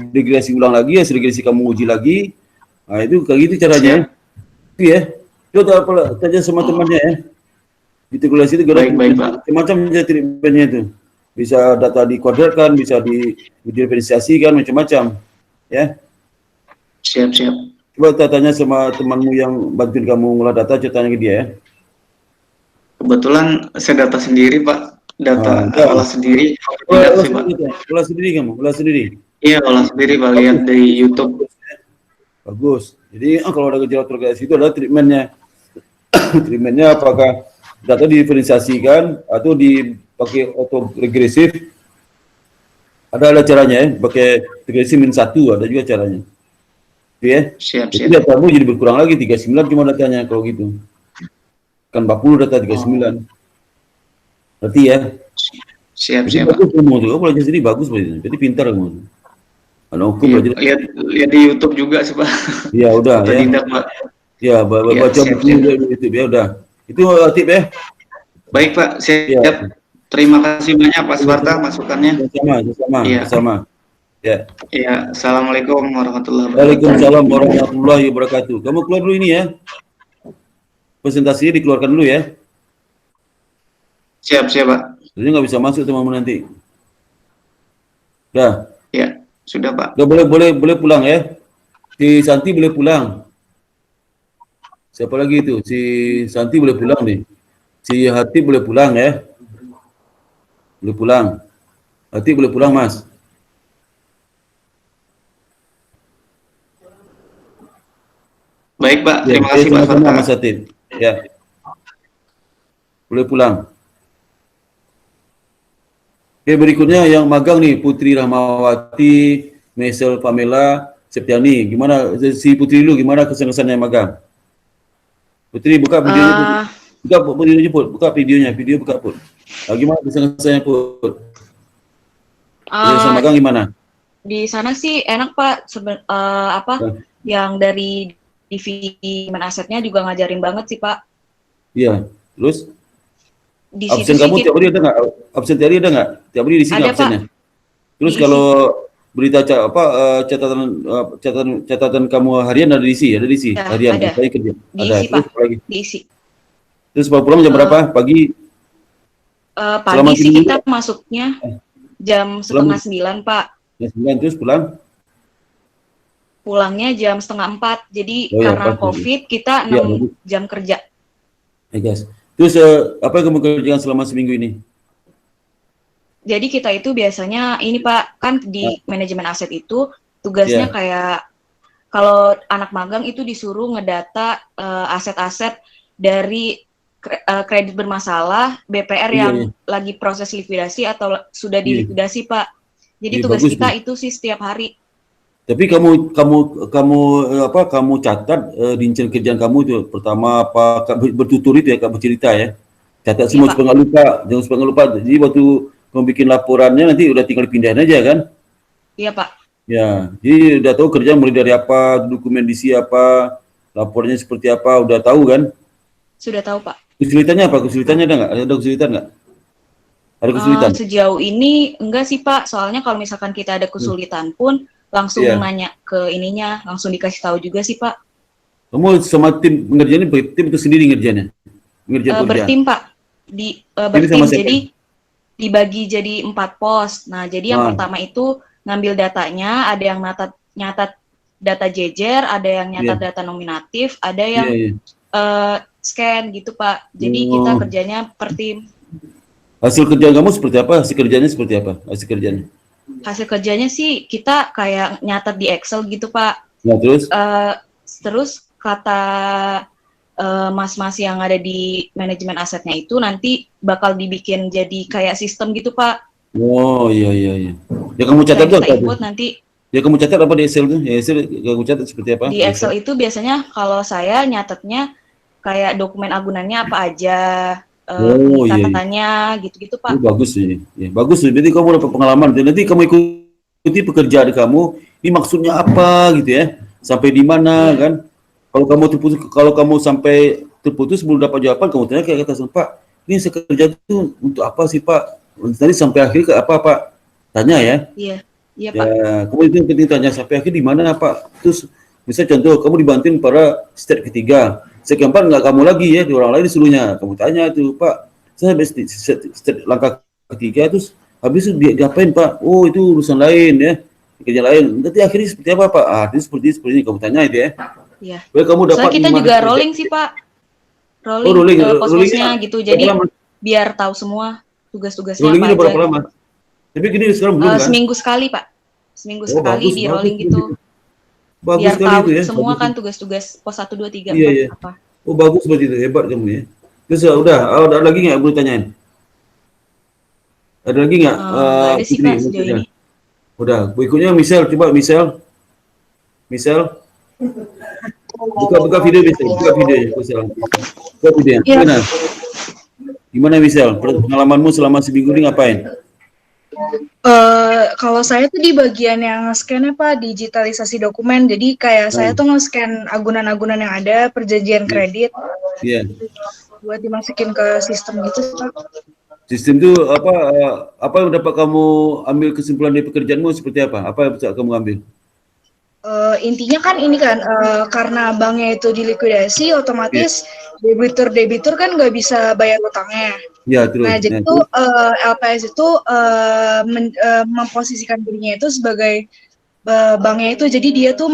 regresi ulang lagi, hasil regresi kamu uji lagi. Nah, itu kayak gitu caranya. Siap. Itu ya. Coba tanya sama temannya ya. Artikulasi itu Baik, baik, Pak. macam-macam treatmentnya itu. Bisa data dikuadratkan, bisa diferensiasikan, macam-macam. Ya. Siap, siap. Coba tanya sama temanmu yang bantuin kamu ngolah data, coba tanya ke dia ya. Kebetulan saya data sendiri, Pak. Data Enggak. olah sendiri. Olah Sih, Pak. sendiri kamu, olah sendiri. Iya, olah sendiri, Pak. Lihat dari YouTube. Bagus. Jadi kalau ada gejala artikulasi itu adalah treatmentnya. Treatmentnya apakah data diferensiasikan atau dipakai autoregresif? Ada caranya ya, pakai regresi -1 ada juga caranya. Oke ya. Siap, Jadi siap. datamu jadi berkurang lagi 39 cuma datanya kalau gitu. Kan 40 data 39. Berarti ya. Siap, Jadi siap, Pak. bagus kamu tuh, kamu belajar sendiri bagus berarti. Jadi pintar kamu. Anak hukum Iya, belajar. lihat di YouTube juga sih, Pak. Ya udah ya. Otodidak, Pak. Ya, Iya, baca siap, buku siap. di YouTube ya udah. Itu tip ya. Baik, Pak. Ya. Siap. Terima kasih banyak, Pak Sparta, masukannya. Iya. Sama. Ya. Iya. Assalamualaikum warahmatullahi wabarakatuh. Waalaikumsalam warahmatullahi wabarakatuh. Kamu keluar dulu ini ya. Presentasinya dikeluarkan dulu ya. Siap, siap, Pak. Jadi nggak bisa masuk temanmu nanti. Dah. Ya, sudah, Pak. Udah boleh pulang ya. Si Santi boleh pulang. Siapa lagi itu? Si Santi boleh pulang nih. Si Hati boleh pulang ya. Boleh pulang. Hati boleh pulang, Mas. Baik, Pak. Ya, Terima kasih, Pak sama-sama Sparta. Mas Hati. Ya. Boleh pulang. Oke, berikutnya yang magang nih, Putri Rahmawati, Mesel Pamela, Septiani. Gimana si Putri dulu, gimana kesan-kesannya magang? Putri buka videonya. Buka videonya, video buka Put. Gimana kesan-kesannya Put? Kesan magang gimana? Di sana sih enak Pak, yang dari divisi asetnya juga ngajarin banget sih Pak. Iya, terus? Di Absen situ kamu sih tiap hari ada nggak? Absen tiap hari ada nggak? Tiap hari diisi nggak ada, absennya? Terus Diisi. kalau berita catatan kamu harian ada diisi? Ada diisi Ya, harian? ada. Saya kerja. Ada. diisi Terus Pak, apa lagi? diisi. Terus pulang jam berapa? Pagi? Selama Pagi sih seminggu? kita masuknya jam setengah 9 Pak, Jam 9 terus pulang? pulangnya jam setengah 4. Jadi Oh ya, karena pas. COVID kita Iya, 6 bagus. jam kerja. Ya, guys. Terus apa yang kamu kerjakan selama seminggu ini? Jadi kita itu biasanya ini Pak, kan di manajemen aset itu tugasnya Iya. kayak kalau anak magang itu disuruh ngedata aset-aset dari kredit bermasalah, BPR Iya, yang iya. lagi proses likuidasi atau sudah Iya. dilikuidasi Pak. Jadi Iya, tugas bagus, kita tuh. itu sih setiap hari. Tapi kamu catat rincian kerjaan kamu itu pertama apa bertutur itu ya, kamu bercerita ya. Catat semua Iya, Pak. supaya nggak lupa, jangan supaya nggak lupa. Jadi waktu kamu bikin laporannya nanti udah tinggal pindahin aja kan? Iya Pak. Ya, jadi udah tahu kerjaan mulai dari apa, dokumen diisi apa, lapornya seperti apa, udah tahu kan? Sudah tahu Pak. Kesulitannya apa? Kesulitannya ada nggak? Ada kesulitan nggak? Ada kesulitan? Sejauh ini enggak sih Pak, soalnya kalau misalkan kita ada kesulitan pun langsung Iya. nanya ke ininya, langsung dikasih tahu juga sih Pak. Kamu sama tim ngerjainnya bertim itu sendiri ngerjainnya? Ngerjain pekerjaan? Bertim Pak, Jadi bertim. sama siapa? Jadi dibagi jadi 4 pos. Nah, jadi yang Nah. pertama itu ngambil datanya, ada yang nyatat data jejer, ada yang nyatat data nominatif, ada yang Iya. scan gitu Pak. Jadi kita kerjanya per tim. Hasil kerjaan kamu seperti apa? Hasil kerjanya seperti apa? Hasil kerjanya. Hasil kerjanya sih kita kayak nyatat di Excel gitu Pak. Nah, terus? Terus kata mas-mas yang ada di manajemen asetnya itu nanti bakal dibikin jadi kayak sistem gitu Pak. Oh, iya. Ya kamu catat Yang tuh kita apa? input nanti Ya kamu catat apa di Excel tuh? Ya Excel kamu catat seperti apa? di Excel itu biasanya kalau saya nyatetnya kayak dokumen agunannya apa aja, Oh, iya. catatannya gitu-gitu Oh, Pak. bagus ini. Ya, bagus. Berarti kamu dapat pengalaman. Nanti kamu ikuti pekerjaan kamu. Ini maksudnya apa gitu ya? Sampai di mana kan? Kalau kamu sampai terputus belum dapat jawaban, kamu tanya kayak kata Pak, ini saya kerja itu untuk apa sih Pak? Nanti sampai akhir ke apa Pak? Tanya ya. Iya Ya, Pak. kamu itu penting tanya sampai akhir di mana Pak? Terus misalnya contoh kamu dibantuin pada step ketiga, step keempat nggak kamu lagi ya, di orang lain disuruhnya. Kamu tanya itu Pak, saya step langkah ketiga terus habis itu diapain Pak? Oh itu urusan lain ya, kerja lain. Nanti akhirnya seperti apa Pak? Ah itu seperti ini kamu tanya itu ya. Iya. Biar kamu dapat. Soalnya kita juga rolling sih Pak, rolling, pos-posnya gitu. Jadi biar tahu semua tugas-tugasnya rollingnya apa udah berapa aja. lama? Tapi gini sekarang belum kan? Seminggu sekali Pak, seminggu sekali bagus, di rolling gitu. Bagus Biar sekali tahu itu ya. semua Bagus. kan tugas-tugas pos 1, 2, 3, 4 Iya. apa. Oh bagus berarti itu, hebat kamu ya. Terus udah, ada lagi nggak boleh tanyain? Ada lagi nggak? Nggak ada sih Putri, Pak sejauh ini. Udah, berikutnya Michelle, coba Michelle. Buka video Michelle, buka videonya. Buka videonya. Iya. Gimana Michelle? Pengalamanmu selama seminggu ini ngapain? Kalau saya tuh di bagian yang nge-scan Pak, digitalisasi dokumen. Jadi kayak saya tuh nge-scan agunan-agunan yang ada, perjanjian kredit, Iya. buat dimasukin ke sistem gitu Pak. Sistem itu apa yang dapat kamu ambil kesimpulan dari pekerjaanmu seperti apa? Apa yang bisa kamu ambil? Intinya kan ini kan karena banknya itu dilikuidasi, otomatis debitur kan nggak bisa bayar utangnya. Ya, terus. Nah, jadi tuh LPS itu memposisikan dirinya itu sebagai banknya itu, jadi dia tuh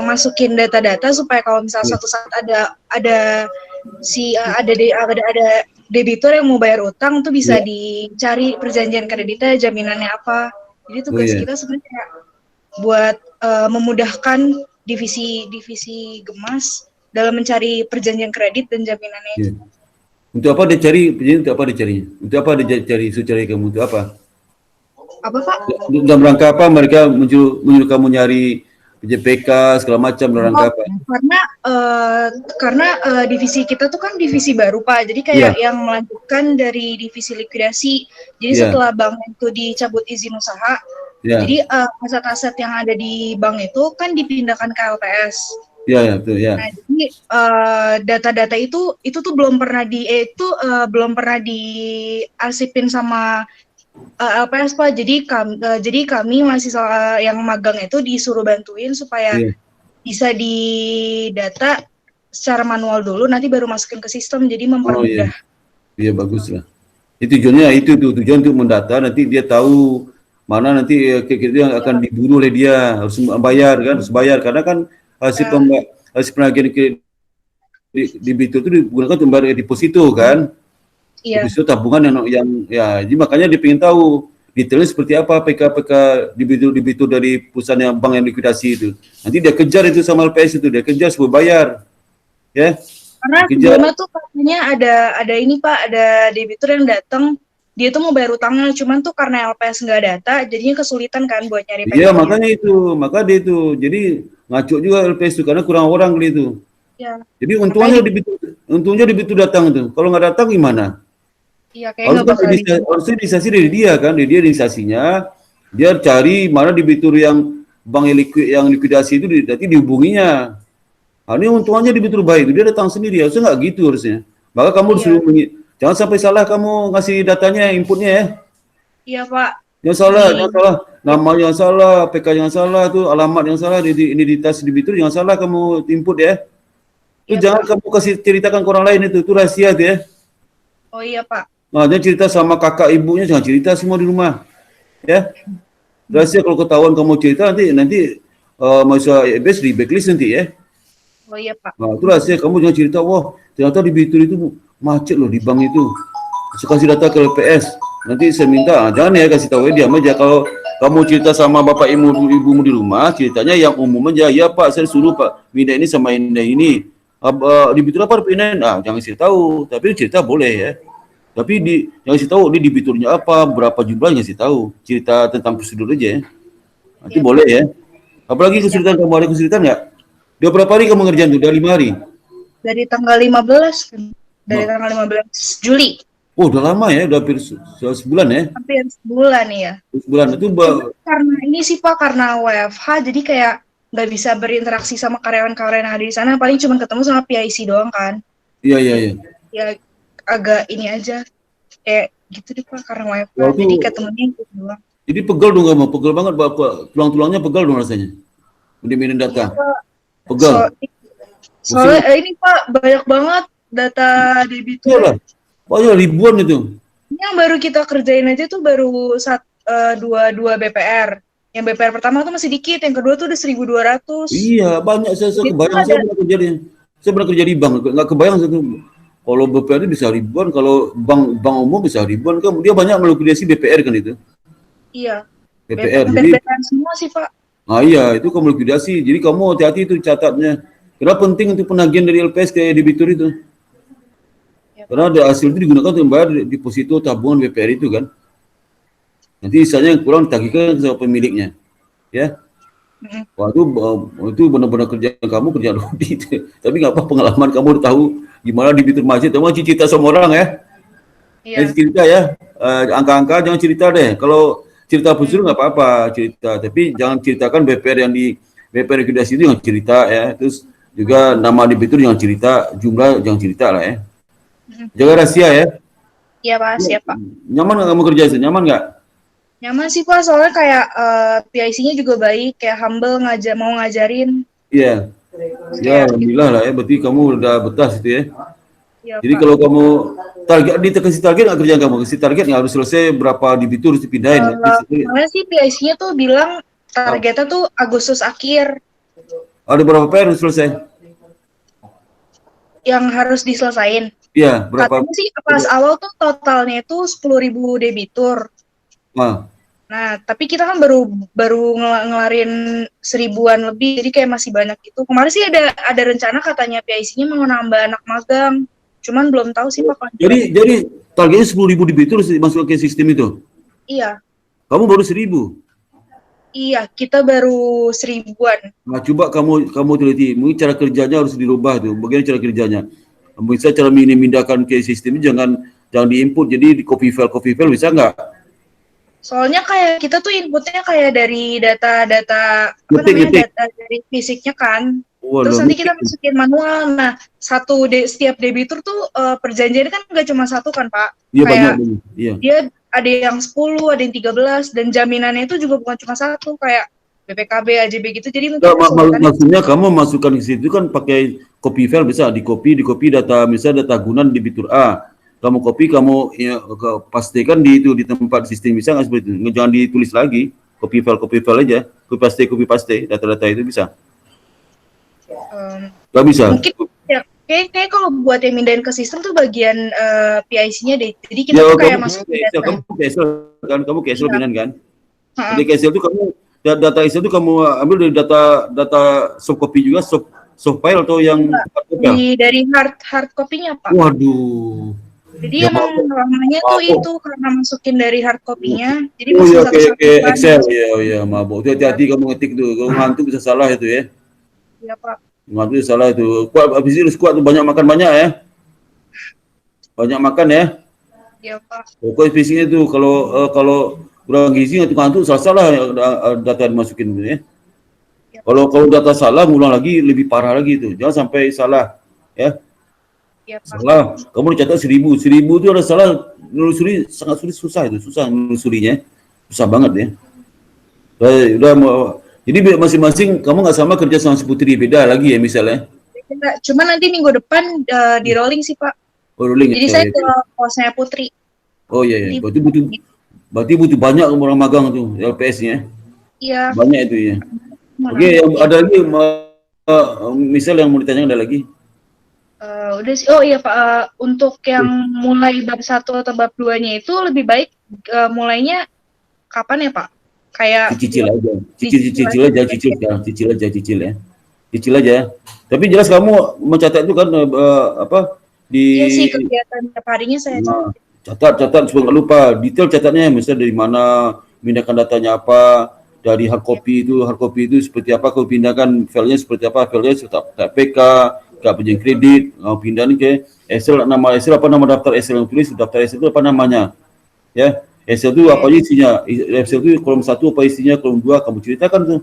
masukin data-data supaya kalau misalnya suatu saat ada debitur yang mau bayar utang tuh bisa dicari perjanjian kreditnya, jaminannya apa. Jadi tugas kita sebenarnya buat memudahkan divisi Gemas dalam mencari perjanjian kredit dan jaminannya itu. Untuk apa dia cari? Untuk apa dia cari? Untuk apa dia cari? Cari kamu untuk apa? Apa Pak? Dalam rangka apa mereka menyuruh kamu nyari PJPK segala macam dalam rangka apa? Karena divisi kita tuh kan divisi baru Pak, jadi kayak yang melanjutkan dari divisi likuidasi. Jadi setelah bank itu dicabut izin usaha, jadi aset-aset yang ada di bank itu kan dipindahkan ke LPS. Iya, betul ya. Nah, jadi data-data itu tuh belum pernah diarsipin sama LPS Pak. Jadi kami mahasiswa yang magang itu disuruh bantuin supaya bisa didata secara manual dulu, nanti baru masukin ke sistem, jadi mempermudah. Iya bagus lah. Itu tujuannya tujuan untuk mendata, nanti dia tahu mana nanti kira-kira yang akan diburu oleh dia, harus bayar karena kan hasil penagihan debitur itu digunakan untuk membayar deposito kan. Deposito tabungan yang jadi makanya dia ingin tahu detailnya seperti apa PK debitur dari perusahaan yang bank yang likuidasi itu. Nanti dia kejar itu sama LPS itu, dia kejar supaya bayar. Ya. Karena sebelumnya tuh katanya ada ini Pak, ada debitur yang datang, dia tuh mau bayar utangnya, cuman tuh karena LPS nggak data, jadinya kesulitan kan buat nyari PK. Iya, maka dia itu. Jadi ngaco juga LPS itu karena kurang orang gitu. Iya. Jadi untungnya debitur datang itu. Kalau nggak datang gimana? Iya, kayak harusnya inisiasi dari dia kan, dia inisiasinya, dia cari mana debitur yang bank yang likuidasi itu nanti dihubunginya. Nah, ini untungnya debitur baik itu dia datang sendiri, harusnya nggak gitu harusnya. Maka kamu disuruh jangan sampai salah kamu ngasih datanya, inputnya ya. Iya Pak. Jangan salah, nama yang salah, PK yang salah, tuh alamat yang salah, identitas debitur jangan salah kamu input ya. Itu jangan kamu kasih ceritakan ke orang lain itu rahasia tuh ya. Oh iya Pak. Jangan cerita sama kakak ibunya, jangan cerita semua di rumah. Ya. Rahasia kalau ketahuan kamu cerita nanti masa EBS di backlist nanti ya. Oh iya Pak. Itu rahasia, kamu jangan cerita, wah ternyata di Bitur itu macet loh di bank itu. Saya kasih data ke LPS, nanti saya minta, jangan ya kasih tahu diam aja. Kalau kamu cerita sama bapak ibumu di rumah, ceritanya yang umum aja. Ya Pak, saya suruh Pak pindah ini sama ini. Di Bitur apa pindahin? Jangan kasih tahu, tapi cerita boleh ya. Tapi jangan kasih tahu di Biturnya apa, berapa jumlahnya kasih tahu. Cerita tentang prosedur aja ya. Nanti boleh ya. Apalagi kesulitan kamu, ada kesulitan nggak? Udah berapa hari kamu ngerjain tuh? Udah 5 hari? Dari tanggal 15 kan. Dari tanggal 15 Juli. Oh, udah lama ya, udah hampir sebulan ya? Hampir sebulan ya. Sebulan itu Karena ini sih Pak, karena WFH, jadi kayak nggak bisa berinteraksi sama karyawan-karyawan yang ada di sana, paling cuma ketemu sama PIC doang kan. Iya. Ya agak ini aja, kayak gitu deh Pak, karena WFH, Waktu, jadi ketemunya itu doang. jadi pegel dong kamu, pegel banget, tulang-tulangnya pegel dong rasanya. Mending data. Pegel. Soalnya ini Pak, banyak banget data debitur. Iya lah, banyak ribuan itu. Yang baru kita kerjain aja tuh baru dua BPR. Yang BPR pertama tuh masih dikit, yang kedua tuh udah 1.200. Iya, banyak. Saya kebayang, saya pernah kerja di bank, nggak kebayang satu. Kalau BPR itu bisa ribuan, kalau bank umum bisa ribuan, kan dia banyak melikuidasi BPR kan itu. Iya. BPR. BPR semua sih Pak. Iya, itu kamu likuidasi. Jadi kamu hati-hati itu catatnya. Karena penting untuk penagihan dari LPS ke debitur itu. Karena ada hasil itu digunakan untuk membayar deposito tabungan BPR itu kan. Nanti sisanya yang kurang ditagihkan ke pemiliknya. Ya. Wah, itu benar-benar kerjaan kamu, kerjaan audit. Tapi nggak apa, pengalaman kamu udah tahu gimana debitur macet. Kamu cerita sama orang ya. Iya. Cerita ya. Angka-angka jangan cerita deh. Kalau cerita prosedur nggak apa-apa cerita, tapi jangan ceritakan BPR yang di BPR likuidasi itu jangan cerita ya. Terus juga nama debitur jangan cerita, jumlah jangan cerita lah ya. Jaga rahasia ya. Iya Pak, siap Pak. Nyaman nggak kamu kerja itu? Nyaman nggak? Nyaman sih Pak, soalnya kayak PIC-nya juga baik, kayak humble, mau ngajarin. Iya. Ya, alhamdulillah lah ya. Berarti kamu udah betah situ ya. Ya, Jadi Pak. kalau kamu kasih target nggak kerjaan kamu? Kasih target nggak harus selesai berapa debitur harus dipindahin? Soalnya sih PIC-nya tuh bilang targetnya tuh Agustus akhir. Ada berapa PR harus selesai? Yang harus diselesain. Iya, berapa? Katanya sih pas awal tuh totalnya itu 10.000 debitur. Nah, tapi kita kan baru ngelarin 1.000-an lebih, jadi kayak masih banyak itu. Kemarin sih ada rencana katanya PIC-nya mau nambah anak magang. Cuman belum tahu sih Pak. Jadi targetnya 10.000 debitur masuk ke sistem itu? Iya. Kamu baru 1.000? Iya, kita baru 1.000-an. Nah, coba kamu teliti, mungkin cara kerjanya harus dirubah tuh. Bagaimana cara kerjanya? Bisa cara memindahkan ke sistem jangan diinput, jadi di copy file bisa nggak? Soalnya kayak kita tuh inputnya kayak dari data data dari fisiknya kan. Terus nanti kita masukin manual. Nah, setiap debitur tuh perjanjiannya kan nggak cuma satu kan Pak? Iya, kayak banyak. Iya. Dia ada yang 10, ada yang 13, dan jaminannya itu juga bukan cuma satu, kayak BPKB, AJB gitu. Jadi mungkin maksudnya kamu masukkan ke situ kan pakai copy file, bisa di copy data, misalnya data gunan debitur A. Kamu copy, kamu pastikan di tempat sistem, bisa nggak seperti itu? Jangan ditulis lagi, copy file aja, copy paste data-data itu bisa. Nggak bisa. Mungkin ya, kayak kalau buat yang mindahin ke sistem tuh bagian PIC-nya deh. Jadi kita tuh kayak masuk data. Kamu ke Excel binan kan? Jadi ke Excel tuh kamu data Excel tuh kamu ambil dari data soft copy juga, soft file atau yang dari hard copy-nya Pak. Waduh. Jadi ya, emang lamanya tuh itu karena masukin dari hard copy-nya. Jadi kayak Excel ya mabuk. Hati-hati kamu ngetik tuh, kalau ngantuk bisa salah itu ya. Iya Pak. Ngantuk salah itu. Habis itu kuat tuh, banyak makan banyak ya. Banyak makan ya. Iya Pak. Pokoknya fisiknya tuh kalau kurang gizi ngantuk salah data dimasukin gitu ya. Kalau data salah ngulang lagi lebih parah lagi itu. Jangan sampai salah ya. Ya, salah, kamu dicatat 1.000 itu ada salah, menelusuri sangat susah menelusurinya, susah banget ya. Jadi masing-masing kamu nggak sama kerja sama Putri, beda lagi ya misalnya. Cuma nanti minggu depan di rolling sih Pak. Oh, rolling. Jadi saya ke posnya Putri. Oh iya, iya. Berarti butuh banyak orang magang tu LPS-nya. Iya. Banyak itu ya. Oke, yang ada lagi misal yang mau ditanyakan ada lagi? Udah sih. Oh iya Pak, untuk yang mulai bab 1 atau bab 2-nya itu lebih baik mulainya kapan ya Pak? Kayak Cicil aja. Cicil aja. Cicil aja. Tapi jelas kamu mencatat itu kan di Iya sih, kegiatan tiap harinya saya catat supaya nggak lupa. Detail catatnya misalnya dari mana, pindahkan datanya apa, dari hard copy itu seperti apa, kau pindahkan filenya seperti apa, filenya tak PK, tak penjualan kredit, pindahin ke Excel, nama Excel apa, nama daftar Excel yang tulis, daftar Excel itu apa namanya, ya. Excel itu apa isinya, Excel itu kolom 1 apa isinya, kolom 2 kamu ceritakan tuh,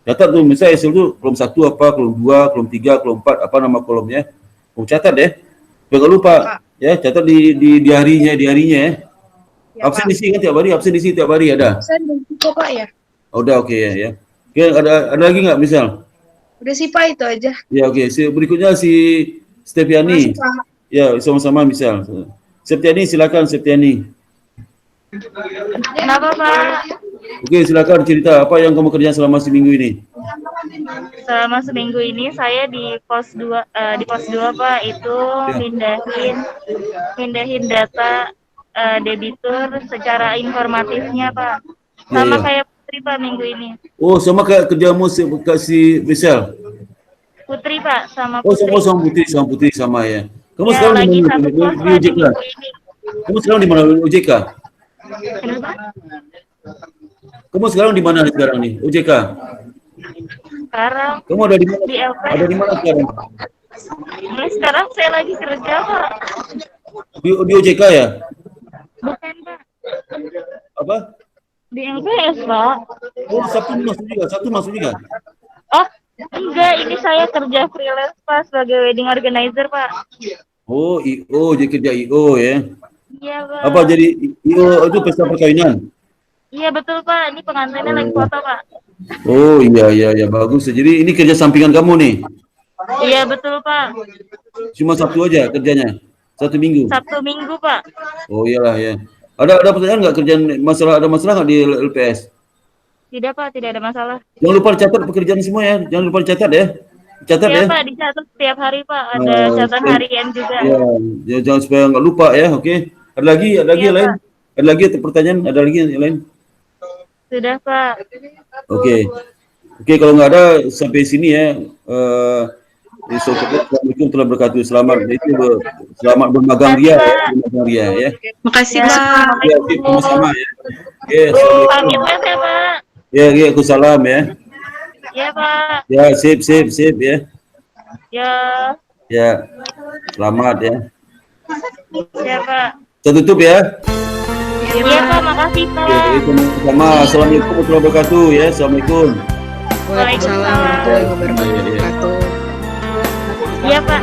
catat tuh, misalnya Excel itu kolom 1 apa, kolom 2, kolom 3, kolom 4 apa nama kolomnya, kamu catat deh, jangan lupa, ya, catat di harinya ya. Absen isi kan tiap hari ada. Absen kok Pak ya? Udah oke ya. Oke, ada lagi nggak misal? Udah sih Pak, itu aja. Ya oke. Berikutnya si Stepiani. Ya sama-sama misal. Septiani silakan Septiani. Kenapa Pak? Oke silakan cerita apa yang kamu kerjakan selama seminggu ini. Selama seminggu ini saya di pos 2 Pak, itu mindahin data debitur secara informatifnya Pak. Sama kayak Putri Pak minggu ini. Oh sama kayak kerjamu si Michelle. Putri Pak, sama Putri. Oh sama Putri sama ya. Kamu sekarang di mana? Di OJK. Kamu sekarang di mana OJK? Kenapa? Kamu sekarang di mana sekarang nih OJK? Sekarang. Kamu ada di mana? Di LP. Ada di mana sekarang? Sekarang saya lagi kerja Pak. Di OJK ya? Bukan Pak. Apa? Di LPS Pak. Oh Sabtu masuk juga. Oh enggak, ini saya kerja freelance Pak sebagai wedding organizer Pak. Oh IO, jadi kerja IO ya? Iya Pak. Apa jadi IO itu pesta perkawinan? Iya betul Pak, ini pengantinnya lagi foto Pak. Oh iya bagus. Jadi ini kerja sampingan kamu nih? Iya betul Pak. Cuma Sabtu aja kerjanya? Satu minggu? Sabtu minggu Pak. Oh iyalah ya. Ada pertanyaan nggak kerjaan ada masalah nggak di LPS? Tidak Pak, tidak ada masalah. Jangan lupa catat pekerjaan semua ya. Jangan lupa catat ya. Catat ya. Iya Pak, dicatat setiap hari Pak. Ada catatan harian juga. Ya, jangan supaya nggak lupa ya. Oke. Ada lagi Iya, yang lain? Pak. Ada lagi pertanyaan? Ada lagi yang lain? Sudah Pak. Oke, kalau nggak ada sampai sini ya. Assalamualaikum warahmatullahi wabarakatuh. Selamat bermagang ria ya. Makasih Pak. Ya, sama-sama ya. Oke, assalamualaikum. Pamit ya Pak. Ya, aku salam ya. Ya Pak. Ya, sip ya. Ya. Ya, selamat ya. Ya Pak. Kita tutup ya. Iya Pak, makasih Pak. Ya, sama. Assalamualaikum warahmatullahi wabarakatuh ya. Assalamualaikum. Waalaikumsalam warahmatullahi wabarakatuh. Iya Pak.